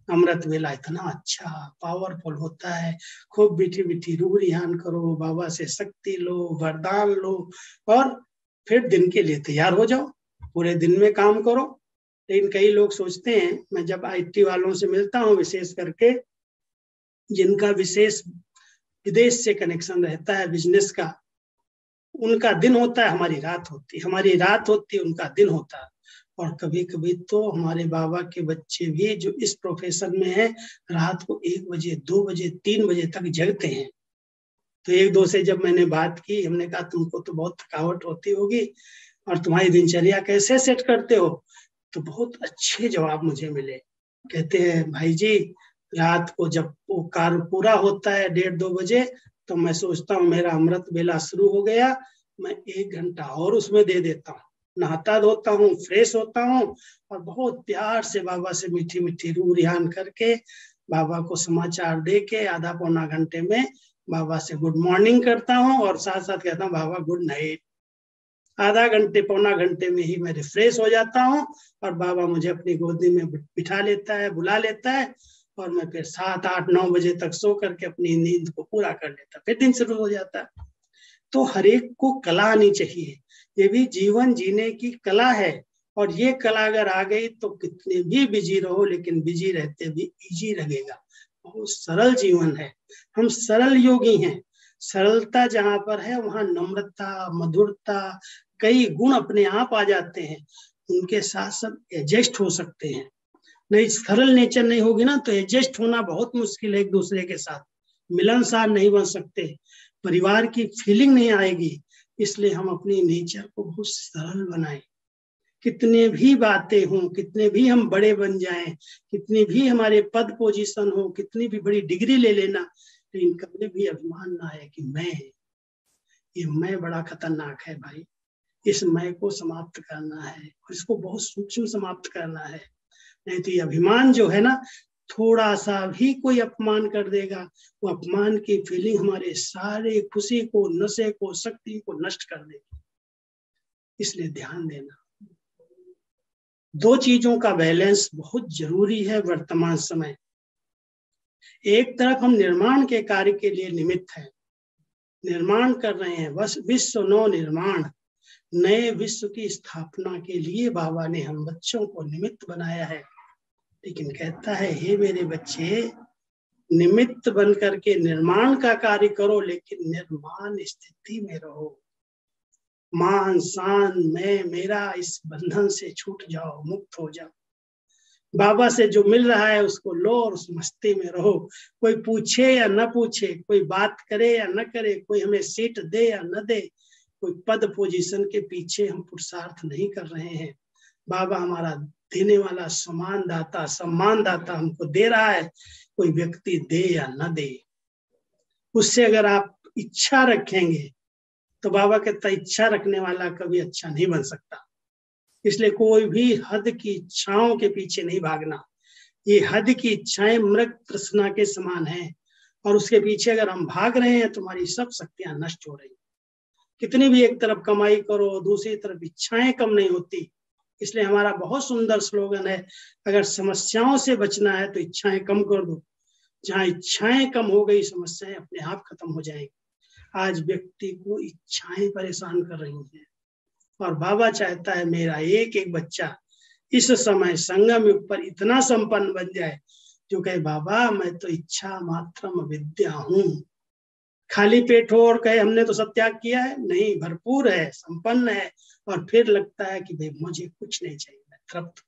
अमृत वेला इतना अच्छा पावरफुल होता है। खूब मीठी मीठी रूह रिहान करो, बाबा से शक्ति लो, वरदान लो, और फिर दिन के लिए तैयार हो जाओ, पूरे दिन में काम करो। लेकिन कई लोग सोचते हैं, मैं जब IT वालों से मिलता हूँ विशेष करके, जिनका विशेष विदेश से कनेक्शन रहता है बिजनेस का, उनका दिन होता है, हमारी रात होती है, हमारी रात होती है, उनका दिन होता है। और कभी कभी तो हमारे बाबा के बच्चे भी जो इस प्रोफेशन में है, रात को 1 बजे 2 बजे 3 बजे तक जगते हैं। तो एक दो से जब मैंने बात की, हमने कहा तुमको तो बहुत थकावट होती होगी और तुम्हारी दिनचर्या कैसे सेट करते हो, तो बहुत अच्छे जवाब मुझे मिले। कहते हैं भाई जी, रात को जब वो कार्य पूरा होता है 1:30-2 बजे, तो मैं सोचता हूँ मेरा अमृत वेला शुरू हो गया, मैं 1 घंटा और उसमें दे देता हूँ, नहाता धोता हूँ, फ्रेश होता हूँ, और बहुत प्यार से बाबा से मीठी मीठी रूह रिहान करके, बाबा को समाचार दे के आधा पौना घंटे में बाबा से गुड मॉर्निंग करता हूँ, और साथ साथ कहता हूँ बाबा गुड नाइट। आधा घंटे पौना घंटे में ही मैं रिफ्रेश हो जाता हूँ, और बाबा मुझे अपनी गोदी में बिठा लेता है, बुला लेता है, और मैं फिर 7, 8, 9 बजे तक सो करके अपनी नींद को पूरा कर लेता, फिर दिन शुरू हो जाता है। तो हर एक को कला आनी चाहिए, ये भी जीवन जीने की कला है। और ये कला अगर आ गई तो कितने भी बिजी रहो, लेकिन बिजी रहते भी इजी लगेगा। बहुत सरल जीवन है, हम सरल योगी हैं। सरलता जहां पर है वहां नम्रता, मधुरता, कई गुण अपने आप आ जाते हैं, उनके साथ सब एडजस्ट हो सकते हैं। नहीं, सरल नेचर नहीं होगी ना, तो एडजस्ट होना बहुत मुश्किल है, एक दूसरे के साथ मिलनसार नहीं बन सकते, परिवार की फीलिंग नहीं आएगी। इसलिए हम अपनी नेचर को बहुत सरल बनाएं। कितने भी बातें हों, कितने भी हम बड़े बन जाएं, कितनी भी हमारे पद पोजीशन हो, कितनी भी बड़ी डिग्री ले लेना, लेकिन कभी भी अभिमान ना आए कि ये मैं बड़ा खतरनाक है भाई। इस मैं को समाप्त करना है, इसको बहुत सूक्ष्म समाप्त करना है। नहीं तो ये अभिमान जो है ना, थोड़ा सा भी कोई अपमान कर देगा, वो अपमान की फीलिंग हमारे सारे खुशी को, नशे को, शक्ति को नष्ट कर देगी। इसलिए ध्यान देना, 2 चीजों का बैलेंस बहुत जरूरी है वर्तमान समय। एक तरफ हम निर्माण के कार्य के लिए निमित्त हैं, निर्माण कर रहे हैं, बस विश्व नव निर्माण, नए विश्व की स्थापना के लिए बाबा ने हम बच्चों को निमित्त बनाया है। लेकिन कहता है, हे मेरे बच्चे, निमित्त बन करके निर्माण का कार्य करो, लेकिन निर्माण स्थिति में रहो। मान शान मैं मेरा इस बंधन से छूट जाओ, मुक्त हो जाओ। बाबा से जो मिल रहा है उसको लो और उस मस्ती में रहो। कोई पूछे या न पूछे, कोई बात करे या न करे, कोई हमें सीट दे या न दे, कोई पद पोजीशन के पीछे हम पुरुषार्थ नहीं कर रहे हैं। बाबा हमारा देने वाला सम्मान दाता हमको दे रहा है, कोई व्यक्ति दे या न दे, उससे अगर आप इच्छा रखेंगे तो बाबा कहता इच्छा रखने वाला कभी अच्छा नहीं बन सकता। इसलिए कोई भी हद की इच्छाओं के पीछे नहीं भागना। ये हद की इच्छाएं मृग तृष्णा के समान हैं, और उसके पीछे अगर हम भाग रहे हैं तो हमारी सब शक्तियां नष्ट हो रही। कितनी भी एक तरफ कमाई करो, दूसरी तरफ इच्छाएं कम नहीं होती। इसलिए हमारा बहुत सुंदर स्लोगन है, अगर समस्याओं से बचना है तो इच्छाएं कम कर दो। जहां इच्छाएं कम हो गई, समस्याएं अपने आप खत्म हो जाएंगी। आज व्यक्ति को इच्छाएं परेशान कर रही हैं, और बाबा चाहता है मेरा एक एक बच्चा इस समय संगम युग पर इतना संपन्न बन जाए जो कहे, बाबा मैं तो इच्छा मात्रम विद्या हूं। खाली पेट हो और कहे हमने तो सब त्याग किया है, नहीं, भरपूर है, संपन्न है, और फिर लगता है कि भाई मुझे कुछ नहीं चाहिए, मैं तृप्त।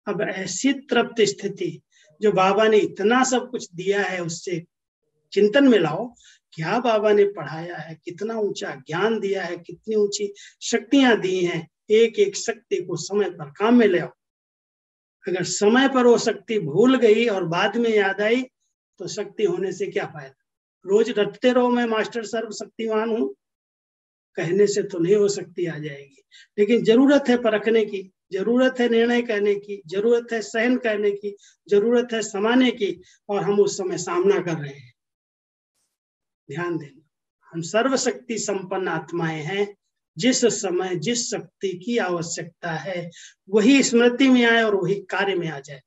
अब ऐसी तृप्त स्थिति जो बाबा ने इतना सब कुछ दिया है, उससे चिंतन में लाओ, क्या बाबा ने पढ़ाया है, कितना ऊंचा ज्ञान दिया है, कितनी ऊंची शक्तियां दी हैं। एक एक शक्ति को समय पर काम में ले आओ। अगर समय पर वो शक्ति भूल गई और बाद में याद आई तो शक्ति होने से क्या फायदा। रोज रटते रहो मैं मास्टर सर्वशक्तिमान हूं, कहने से तो नहीं हो सकती, आ जाएगी। लेकिन जरूरत है परखने की, जरूरत है निर्णय करने की, जरूरत है सहन करने की, जरूरत है समाने की, और हम उस समय सामना कर रहे हैं। ध्यान देना, हम सर्वशक्ति संपन्न आत्माएं हैं। जिस समय जिस शक्ति की आवश्यकता है वही स्मृति में आए और वही कार्य में आ जाए।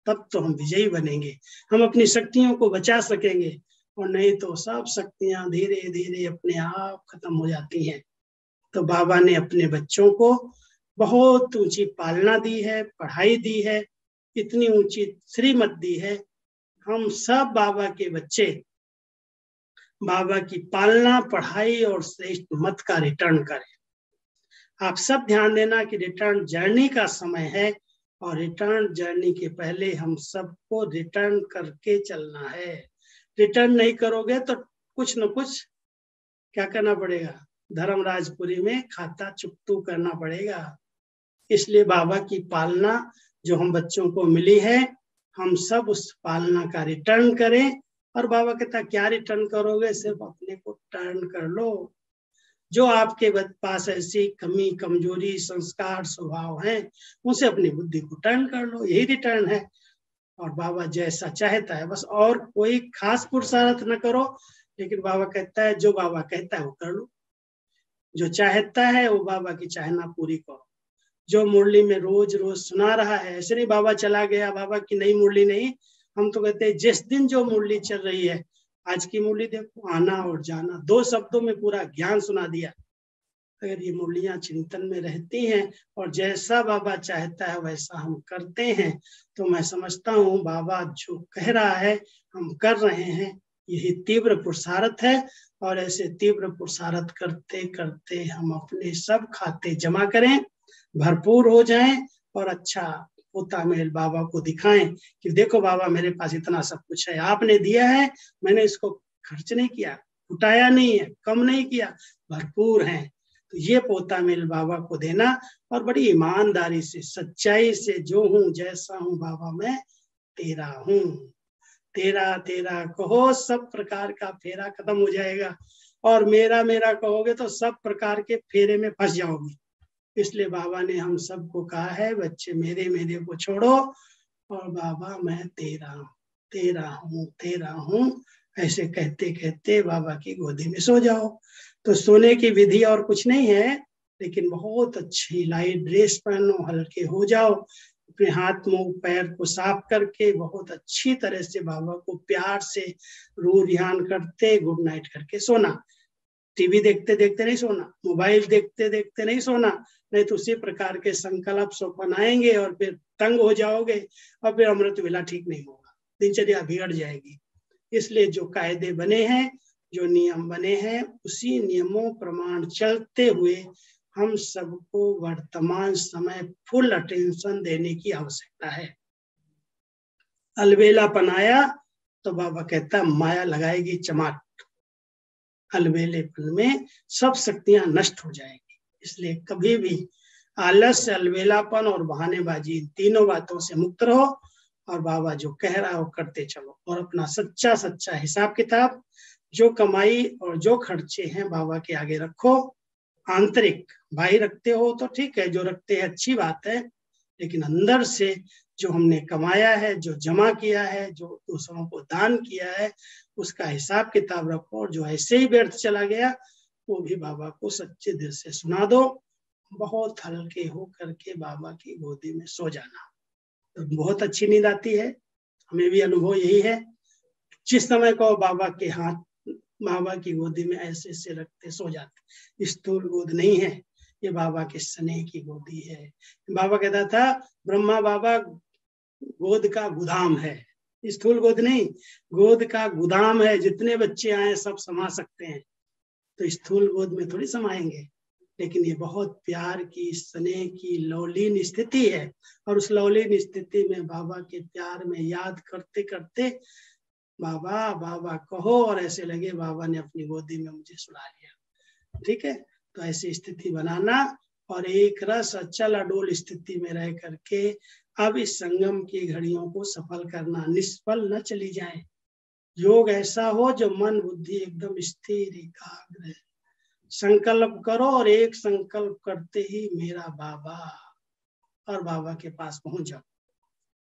तब तो हम विजयी बनेंगे, हम अपनी शक्तियों को बचा सकेंगे, और नहीं तो सब शक्तियां धीरे धीरे अपने आप खत्म हो जाती हैं। तो बाबा ने अपने बच्चों को बहुत ऊंची पालना दी है, पढ़ाई दी है, इतनी ऊंची श्रीमत दी है। हम सब बाबा के बच्चे बाबा की पालना, पढ़ाई और श्रेष्ठ मत का रिटर्न करें। आप सब ध्यान देना कि रिटर्न जर्नी का समय है, और रिटर्न जर्नी के पहले हम सबको रिटर्न करके चलना है। रिटर्न नहीं करोगे तो कुछ न कुछ क्या करना पड़ेगा, धर्मराजपुरी में खाता चुकतू करना पड़ेगा। इसलिए बाबा की पालना जो हम बच्चों को मिली है, हम सब उस पालना का रिटर्न करें। और बाबा कहता क्या रिटर्न करोगे, सिर्फ अपने को टर्न कर लो। जो आपके पास ऐसी कमी, कमजोरी, संस्कार, स्वभाव हैं, उनसे अपनी बुद्धि को टर्न कर लो, यही रिटर्न है। और बाबा जैसा चाहता है बस, और कोई खास पुरुषार्थ न करो, लेकिन बाबा कहता है जो बाबा कहता है वो कर लो। जो चाहता है वो बाबा की चाहना पूरी करो। जो मुरली में रोज रोज सुना रहा है, ऐसे नहीं बाबा चला गया, बाबा की नई मुरली नहीं। हम तो कहते हैं जिस दिन जो मुरली चल रही है, आज की मुरली देखो, आना और जाना, 2 शब्दों में पूरा ज्ञान सुना दिया। अगर ये मुरलियां चिंतन में रहती हैं और जैसा बाबा चाहता है वैसा हम करते हैं, तो मैं समझता हूँ बाबा जो कह रहा है हम कर रहे हैं, यही तीव्र पुरुषार्थ है। और ऐसे तीव्र पुरुषार्थ करते करते हम अपने सब खाते जमा करें, भरपूर हो जाएं, और अच्छा पोता मेल बाबा को दिखाएं कि देखो बाबा मेरे पास इतना सब कुछ है, आपने दिया है, मैंने इसको खर्च नहीं किया, उठाया नहीं है, कम नहीं किया, भरपूर है। तो ये पोता मेल बाबा को देना, और बड़ी ईमानदारी से, सच्चाई से, जो हूं जैसा हूं बाबा मैं तेरा हूं, तेरा तेरा कहो, सब प्रकार का फेरा खत्म हो जाएगा। और मेरा मेरा कहोगे तो सब प्रकार के फेरे में फंस जाओगे। इसलिए बाबा ने हम सबको कहा है, बच्चे मेरे मेरे को छोड़ो, और बाबा मैं तेरा तेरा हूँ तेरा हूँ, ऐसे कहते कहते बाबा की गोदी में सो जाओ। तो सोने की विधि और कुछ नहीं है, लेकिन बहुत अच्छी लाइट ड्रेस पहनो, हल्के हो जाओ, अपने हाथ मुंह पैर को साफ करके बहुत अच्छी तरह से बाबा को प्यार से रू रिहान करते गुड नाइट करके सोना। टीवी देखते देखते नहीं सोना, मोबाइल देखते देखते नहीं सोना, नहीं तो उसी प्रकार के संकल्प स्वप्न आएंगे और फिर तंग हो जाओगे, और फिर अमृत वेला ठीक नहीं होगा, दिनचर्या बिगड़ जाएगी। इसलिए जो कायदे बने हैं, जो नियम बने हैं, उसी नियमों प्रमाण चलते हुए हम सबको वर्तमान समय फुल अटेंशन देने की आवश्यकता है। अलबेलापन आया तो बाबा कहता माया लगाएगी चमाट, अलबेलेपन में सब शक्तियां नष्ट हो जाएगी। इसलिए कभी भी आलस्य, अलबेलापन और बहानेबाजी, तीनों बातों से मुक्त रहो, और बाबा जो कह रहा है वो करते चलो, और अपना सच्चा सच्चा हिसाब किताब, जो कमाई और जो खर्चे हैं बाबा के आगे रखो। आंतरिक भाई रखते हो तो ठीक है, जो रखते हैं अच्छी बात है, लेकिन अंदर से जो हमने कमाया है, जो जमा किया है, जो दूसरों को दान किया है, उसका हिसाब किताब रखो, और जो ऐसे ही व्यर्थ चला गया वो भी बाबा को सच्चे दिल से सुना दो। बहुत हल्के हो करके बाबा की गोदी में सो जाना, तो बहुत अच्छी नींद आती है। हमें भी अनुभव यही है, जिस समय को बाबा के हाथ बाबा की गोदी में ऐसे से रखते सो जाते। स्थूल गोद नहीं है, ये बाबा के स्नेह की गोदी है। बाबा कहता था ब्रह्मा बाबा गोद का गोदाम है, स्थूल गोद नहीं, गोद का गोदाम है, जितने बच्चे आए सब समा सकते हैं। तो स्थूल गोद में थोड़ी समाएंगे, लेकिन ये बहुत प्यार की, स्नेह की लौलीन स्थिति है। और उस लौलीन स्थिति में बाबा के प्यार में याद करते करते बाबा बाबा कहो, और ऐसे लगे बाबा ने अपनी गोदी में मुझे सुला लिया। ठीक है, तो ऐसी स्थिति बनाना, और एक रस अचल अडोल स्थिति में रह करके अब इस संगम की घड़ियों को सफल करना, निष्फल न चली जाए। योग ऐसा हो जो मन बुद्धि एकदम स्थिर एकाग्र है। संकल्प करो, और एक संकल्प करते ही मेरा बाबा, और बाबा के पास पहुंच जाओ।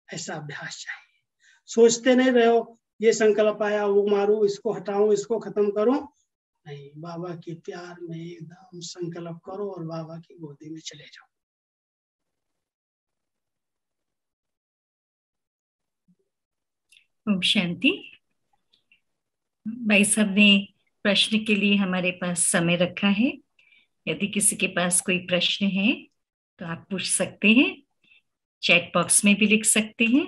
ऐसा अभ्यास चाहिए। सोचते नहीं रहो ये संकल्प आया वो मारूं, इसको हटाऊं, इसको खत्म करूं, नहीं, बाबा के प्यार में एकदम संकल्प करो और बाबा की गोदी में चले जाओ। ओम शांति। भाई साहब ने प्रश्न के लिए हमारे पास समय रखा है। यदि किसी के पास कोई प्रश्न है तो आप पूछ सकते हैं, चैट बॉक्स में भी लिख सकते हैं।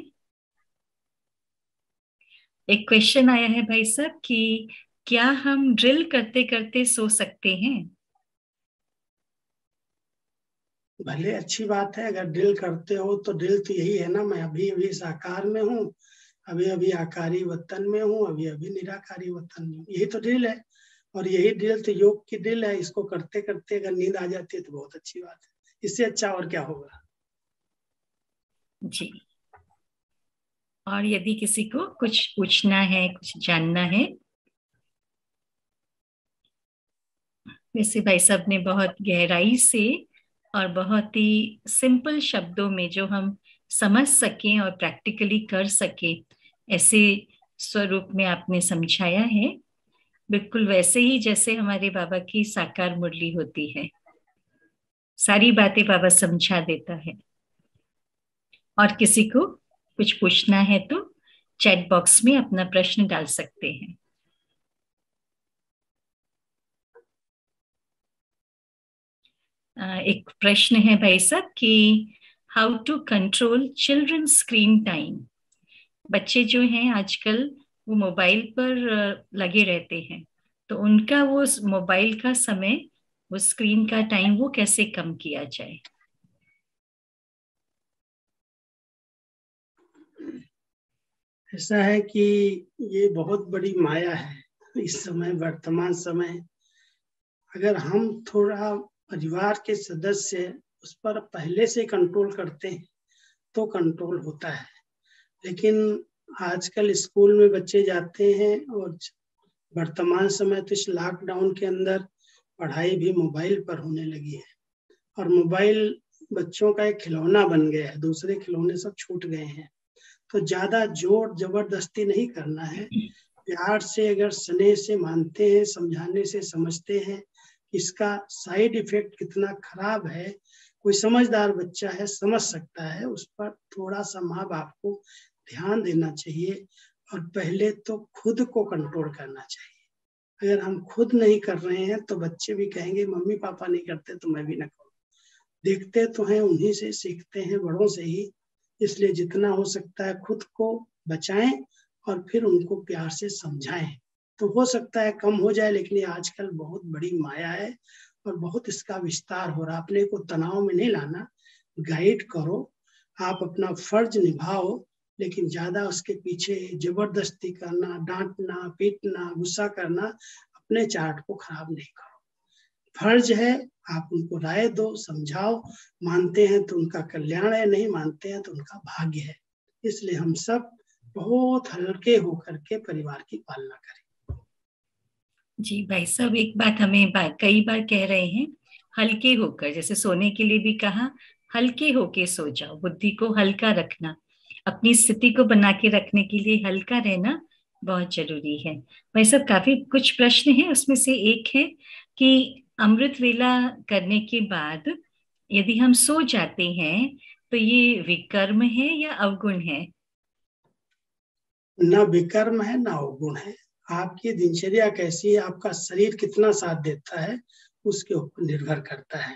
एक क्वेश्चन आया है भाई साहब कि क्या हम ड्रिल करते करते सो सकते हैं? भले अच्छी बात है, अगर ड्रिल करते हो तो ड्रिल तो यही है ना, मैं अभी अभी इस आकार में हूँ, अभी अभी आकारी वतन में हूँ, अभी अभी निराकारी वतन में हूँ, यही तो ड्रिल है। और यही ड्रिल तो योग की ड्रिल है। इसको करते करते अगर नींद आ जाती है तो बहुत अच्छी बात है। इससे अच्छा और क्या होगा। जी। और यदि किसी को कुछ पूछना है, कुछ जानना है। वैसे भाई साहब ने बहुत गहराई से और बहुत ही सिंपल शब्दों में जो हम समझ सकें और प्रैक्टिकली कर सके, ऐसे स्वरूप में आपने समझाया है। बिल्कुल वैसे ही जैसे हमारे बाबा की साकार मुरली होती है, सारी बातें बाबा समझा देता है। और किसी को कुछ पूछना है तो चैट बॉक्स में अपना प्रश्न डाल सकते हैं। एक प्रश्न है भाई साहब कि how to control children screen time. बच्चे जो हैं आजकल वो मोबाइल पर लगे रहते हैं, तो उनका वो मोबाइल का समय, वो स्क्रीन का टाइम, वो कैसे कम किया जाए? ऐसा है कि ये बहुत बड़ी माया है इस समय, वर्तमान समय। अगर हम थोड़ा परिवार के सदस्य उस पर पहले से कंट्रोल करते हैं तो कंट्रोल होता है। लेकिन आजकल स्कूल में बच्चे जाते हैं और वर्तमान समय तो इस लॉकडाउन के अंदर पढ़ाई भी मोबाइल पर होने लगी है। और मोबाइल बच्चों का एक खिलौना बन गया है, दूसरे खिलौने सब छूट गए हैं। तो ज्यादा जोर जबरदस्ती नहीं करना है। प्यार से, अगर स्नेह से मानते हैं, समझाने से समझते हैं इसका साइड इफेक्ट कितना खराब है, कोई समझदार बच्चा है समझ सकता है, उस पर थोड़ा सा माँ बाप को ध्यान देना चाहिए। और पहले तो खुद को कंट्रोल करना चाहिए। अगर हम खुद नहीं कर रहे हैं तो बच्चे भी कहेंगे मम्मी पापा नहीं करते तो मैं भी ना करूँ। देखते तो हैं, उन्हीं से सीखते हैं, बड़ों से ही। इसलिए जितना हो सकता है खुद को बचाएं और फिर उनको प्यार से समझाएं, तो हो सकता है कम हो जाए। लेकिन ये आजकल बहुत बड़ी माया है और बहुत इसका विस्तार हो रहा है। अपने को तनाव में नहीं लाना, गाइड करो, आप अपना फर्ज निभाओ, लेकिन ज्यादा उसके पीछे जबरदस्ती करना, डांटना, पीटना, गुस्सा करना, अपने चार्ट को खराब नहीं करो। फर्ज है, आप उनको राय दो, समझाओ। मानते हैं तो उनका कल्याण है, नहीं मानते हैं तो उनका भाग्य है। इसलिए हम सब बहुत हल्के होकर के परिवार की पालना करें। जी भाई साहब, एक बात हमें कई बार कह रहे हैं, हल्के होकर, जैसे सोने के लिए भी कहा हल्के होके सो जाओ, बुद्धि को हल्का रखना, अपनी स्थिति को बना के रखने के लिए हल्का रहना बहुत जरूरी है। भाई साहब काफी कुछ प्रश्न हैं, उसमें से एक है कि अमृत वेला करने के बाद यदि हम सो जाते हैं तो ये विकर्म है या अवगुण है? न विकर्म है न अवगुण है। आपकी दिनचर्या कैसी है, आपका शरीर कितना साथ देता है, उसके ऊपर निर्भर करता है।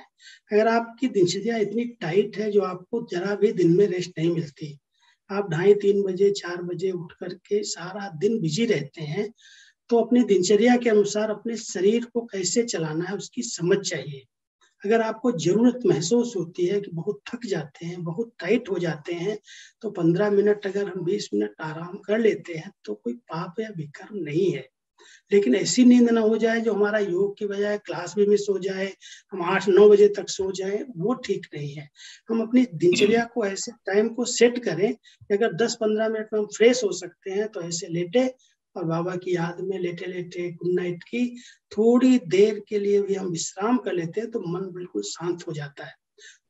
अगर आपकी दिनचर्या इतनी टाइट है जो आपको जरा भी दिन में रेस्ट नहीं मिलती, आप 2:30-3 बजे 4 बजे उठ करके सारा दिन बिजी रहते हैं, तो अपनी दिनचर्या के अनुसार अपने शरीर को कैसे चलाना है उसकी समझ चाहिए। अगर आपको जरूरत महसूस होती है कि बहुत थक जाते हैं, बहुत टाइट हो जाते हैं, तो 15 मिनट, अगर हम 20 मिनट आराम कर लेते हैं तो कोई पाप या विकर्म नहीं है। लेकिन ऐसी नींद ना हो जाए जो हमारा योग की बजाय क्लास भी मिस हो जाए, हम 8-9 बजे तक सो जाए, वो ठीक नहीं है। हम अपनी दिनचर्या को ऐसे टाइम को सेट करें कि अगर 10-15 मिनट में हम फ्रेश हो सकते हैं तो ऐसे लेटे और बाबा की याद में लेटे लेटे गुड नाइट की थोड़ी देर के लिए भी हम विश्राम कर लेते हैं तो मन बिल्कुल शांत हो जाता है।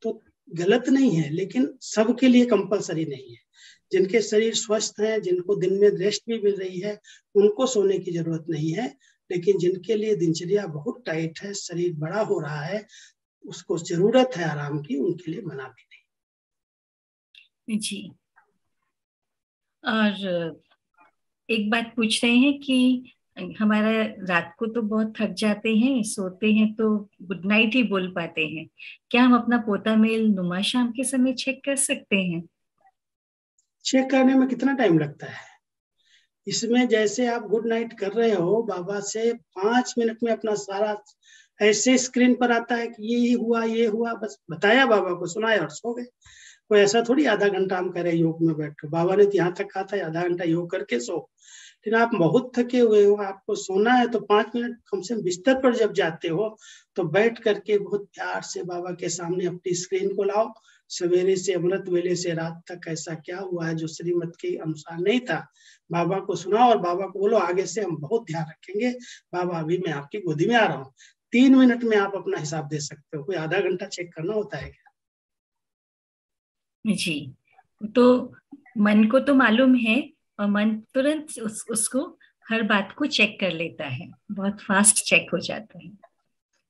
तो गलत नहीं है, लेकिन सबके लिए कंपलसरी नहीं है। जिनके शरीर स्वस्थ हैं, जिनको दिन में रेस्ट भी मिल रही है, उनको सोने की जरूरत नहीं है। लेकिन जिनके लिए दिनचर्या बहुत टाइट है, शरीर बड़ा हो रहा है, उसको जरूरत है आराम की, उनके लिए मना भी जी। और एक बात पूछ रहे हैं कि हमारा रात को तो बहुत थक जाते हैं, सोते हैं तो गुड नाइट ही बोल पाते हैं, क्या हम अपना पोता मेल नुमा शाम के समय चेक कर सकते हैं? चेक करने में कितना टाइम लगता है? इसमें जैसे आप गुड नाइट कर रहे हो बाबा से 5 मिनट में अपना सारा ऐसे स्क्रीन पर आता है कि ये हुआ, बस बताया बाबा को, सुनाया और सो गए। कोई ऐसा थोड़ी आधा घंटा हम करें योग में बैठ कर। बाबा ने तो यहाँ तक कहा था आधा घंटा योग करके सो। लेकिन आप बहुत थके हुए हो, आपको सोना है, तो 5 मिनट कम से कम बिस्तर पर जब जाते हो तो बैठ करके बहुत प्यार से बाबा के सामने अपनी स्क्रीन को लाओ। सवेरे से अमृत वेले से रात तक ऐसा क्या हुआ है जो श्रीमत के अनुसार नहीं था, बाबा को सुनाओ और बाबा को बोलो आगे से हम बहुत ध्यान रखेंगे, बाबा अभी मैं आपकी गोदी में आ रहा हूँ। 3 मिनट में आप अपना हिसाब दे सकते हो। कोई आधा घंटा चेक करना होता है क्या? जी, तो मन को तो मालूम है और मन तुरंत उसको हर बात को चेक कर लेता है, बहुत फास्ट चेक हो जाता है।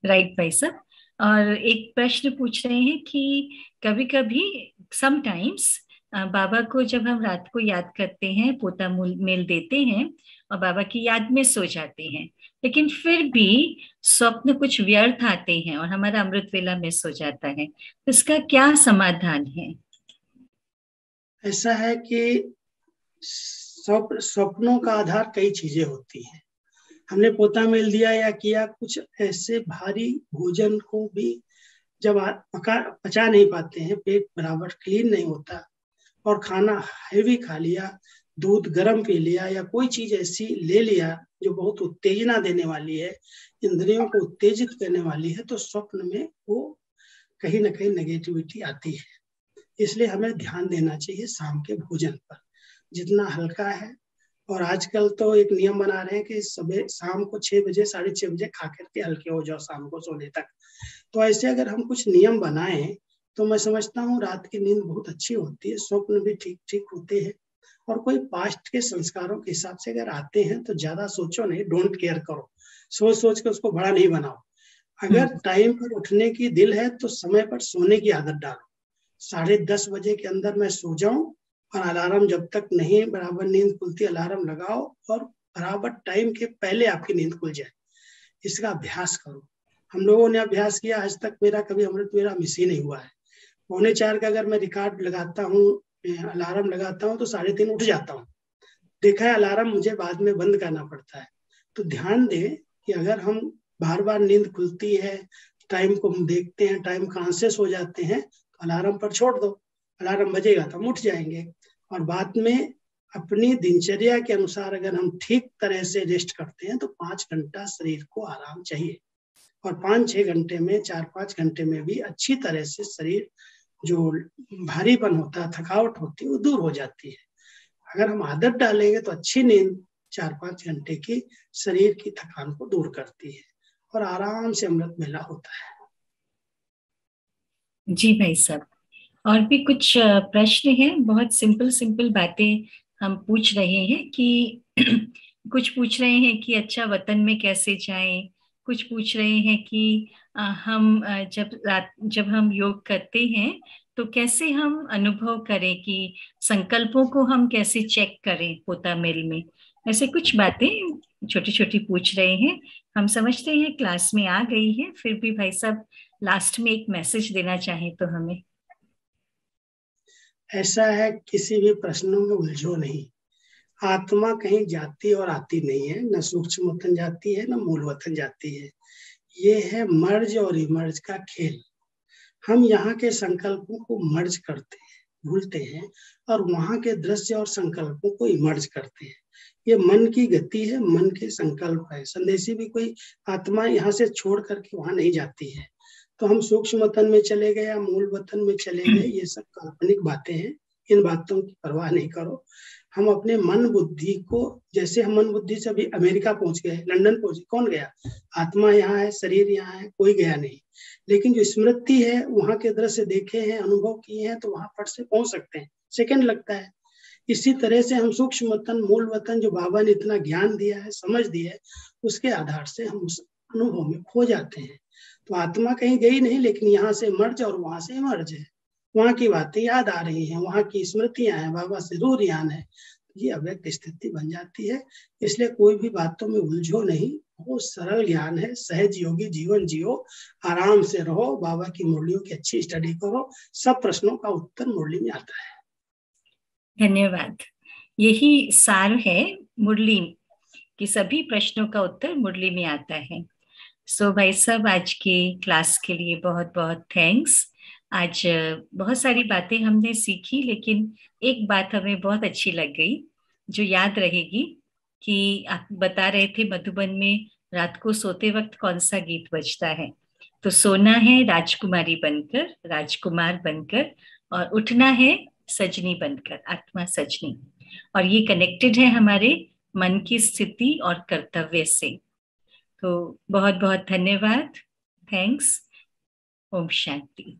राइट भाई साहब। और एक प्रश्न पूछ रहे हैं कि कभी कभी समटाइम्स बाबा को जब हम रात को याद करते हैं, पोता मेल देते हैं और बाबा की याद में सो जाते हैं, लेकिन फिर भी स्वप्न कुछ व्यर्थ आते हैं और हमारा अमृत वेला मिस हो जाता है, तो इसका क्या समाधान है? ऐसा है कि स्वप्नों का आधार कई चीजें होती हैं। हमने पोता मेल दिया या किया, कुछ ऐसे भारी भोजन को भी जब पचा नहीं पाते हैं, पेट बराबर क्लीन नहीं होता और खाना हैवी खा लिया, दूध गर्म पी लिया या कोई चीज ऐसी ले लिया जो बहुत उत्तेजना देने वाली है, इंद्रियों को उत्तेजित करने वाली है, तो स्वप्न में वो कहीं ना कहीं नेगेटिविटी आती है। इसलिए हमें ध्यान देना चाहिए शाम के भोजन पर, जितना हल्का है। और आजकल तो एक नियम बना रहे हैं कि सुबह शाम को 6 बजे 6:30 बजे खा करके हल्के हो जाओ शाम को सोने तक। तो ऐसे अगर हम कुछ नियम बनाएं तो मैं समझता हूँ रात की नींद बहुत अच्छी होती है, स्वप्न भी ठीक ठीक होते हैं। और कोई पास्ट के संस्कारों के हिसाब से अगर आते हैं तो ज्यादा सोचो नहीं, डोंट केयर करो, सोच सोच के उसको बड़ा नहीं बनाओ। अगर टाइम पर उठने की दिल है तो समय पर सोने की आदत डालो। 10:30 बजे के अंदर मैं सो जाऊं और अलार्म जब तक नहीं बराबर नींद खुलती अलार्म लगाओ और बराबर टाइम के पहले आपकी नींद खुल जाए। इसका अभ्यास करो। हम लोगों ने अभ्यास किया, आज तक मेरा कभी अमृत मेरा मिस ही नहीं हुआ है। 3:45 का अगर मैं रिकॉर्ड लगाता हूँ, अलार्म लगाता हूँ तो 3:30 उठ जाता हूँ। देखा है अलार्म मुझे बाद में बंद करना पड़ता है। तो ध्यान दें कि अगर हम बार बार नींद खुलती है, टाइम को हम देखते हैं, टाइम कॉन्शियस हो जाते हैं, तो अलार्म पर छोड़ दो, अलार्म बजेगा तो हम उठ जाएंगे। और बाद में अपनी दिनचर्या के अनुसार अगर हम ठीक तरह से रेस्ट करते हैं तो 5 घंटा शरीर को आराम चाहिए। और 5-6 घंटे में, 4-5 घंटे में भी अच्छी तरह से शरीर जो भारीपन होता है, थकावट होती है, वो दूर हो जाती है। अगर हम आदत डालेंगे तो अच्छी नींद 4-5 घंटे की शरीर की थकान को दूर करती है और आराम से अमृत वेला होता है। जी भाई साहब, और भी कुछ प्रश्न हैं, बहुत सिंपल सिंपल बातें हम पूछ रहे हैं कि कुछ पूछ रहे हैं कि अच्छा वतन में कैसे जाएं, कुछ पूछ रहे हैं कि हम जब हम योग करते हैं तो कैसे हम अनुभव करें, कि संकल्पों को हम कैसे चेक करें पोता मेल में। ऐसे कुछ बातें छोटी छोटी पूछ रहे हैं। हम समझते हैं क्लास में आ गई है, फिर भी भाई साहब लास्ट में एक मैसेज देना चाहें तो हमें। ऐसा है, किसी भी प्रश्नों में उलझो नहीं। आत्मा कहीं जाती और आती नहीं है, न सूक्ष्म वतन जाती है न मूल वतन जाती है। ये है मर्ज और इमर्ज का खेल। हम यहाँ के संकल्पों को मर्ज करते हैं, भूलते हैं, और वहां के दृश्य और संकल्पों को इमर्ज करते हैं। ये मन की गति है, मन के संकल्प है। संदेशी भी कोई आत्मा यहाँ से छोड़ करके वहां नहीं जाती है। तो हम सूक्ष्म वतन में चले गए या मूल वतन में चले गए, ये सब काल्पनिक बातें हैं। इन बातों की परवाह नहीं करो। हम अपने मन बुद्धि को, जैसे हम मन बुद्धि से अभी अमेरिका पहुंच गए, लंदन पहुंचे, कौन गया? आत्मा यहाँ है, शरीर यहाँ है, कोई गया नहीं। लेकिन जो स्मृति है, वहां के दृश्य देखे हैं, अनुभव किए हैं, तो वहां फट से पहुंच सकते हैं, सेकंड लगता है। इसी तरह से हम सूक्ष्म वतन, मूल वतन, जो बाबा ने इतना ज्ञान दिया है, समझ दिया है, उसके आधार से हम उस अनुभव में खो जाते हैं। तो आत्मा कहीं गई नहीं, लेकिन यहाँ से मर्ज और वहां से मर्ज है। वहां की बातें याद आ रही हैं, वहां की स्मृतियां हैं, बाबा से दूर यान है। ये अव्यक्त स्थिति बन जाती है। इसलिए कोई भी बातों में उलझो नहीं, बहुत सरल ज्ञान है, सहज योगी जीवन जियो, आराम से रहो, बाबा की मुरलियों की अच्छी स्टडी करो, सब प्रश्नों का उत्तर मुरली में आता है। धन्यवाद। यही सार है मुरली कि सभी प्रश्नों का उत्तर मुरली में आता है। सो भाई साहब, आज के क्लास के लिए बहुत बहुत थैंक्स। आज बहुत सारी बातें हमने सीखी, लेकिन एक बात हमें बहुत अच्छी लग गई जो याद रहेगी, कि आप बता रहे थे मधुबन में रात को सोते वक्त कौन सा गीत बजता है। तो सोना है राजकुमारी बनकर, राजकुमार बनकर, और उठना है सजनी बनकर, आत्मा सजनी। और ये कनेक्टेड है हमारे मन की स्थिति और कर्तव्य से। तो बहुत बहुत धन्यवाद। थैंक्स। ओम शांति।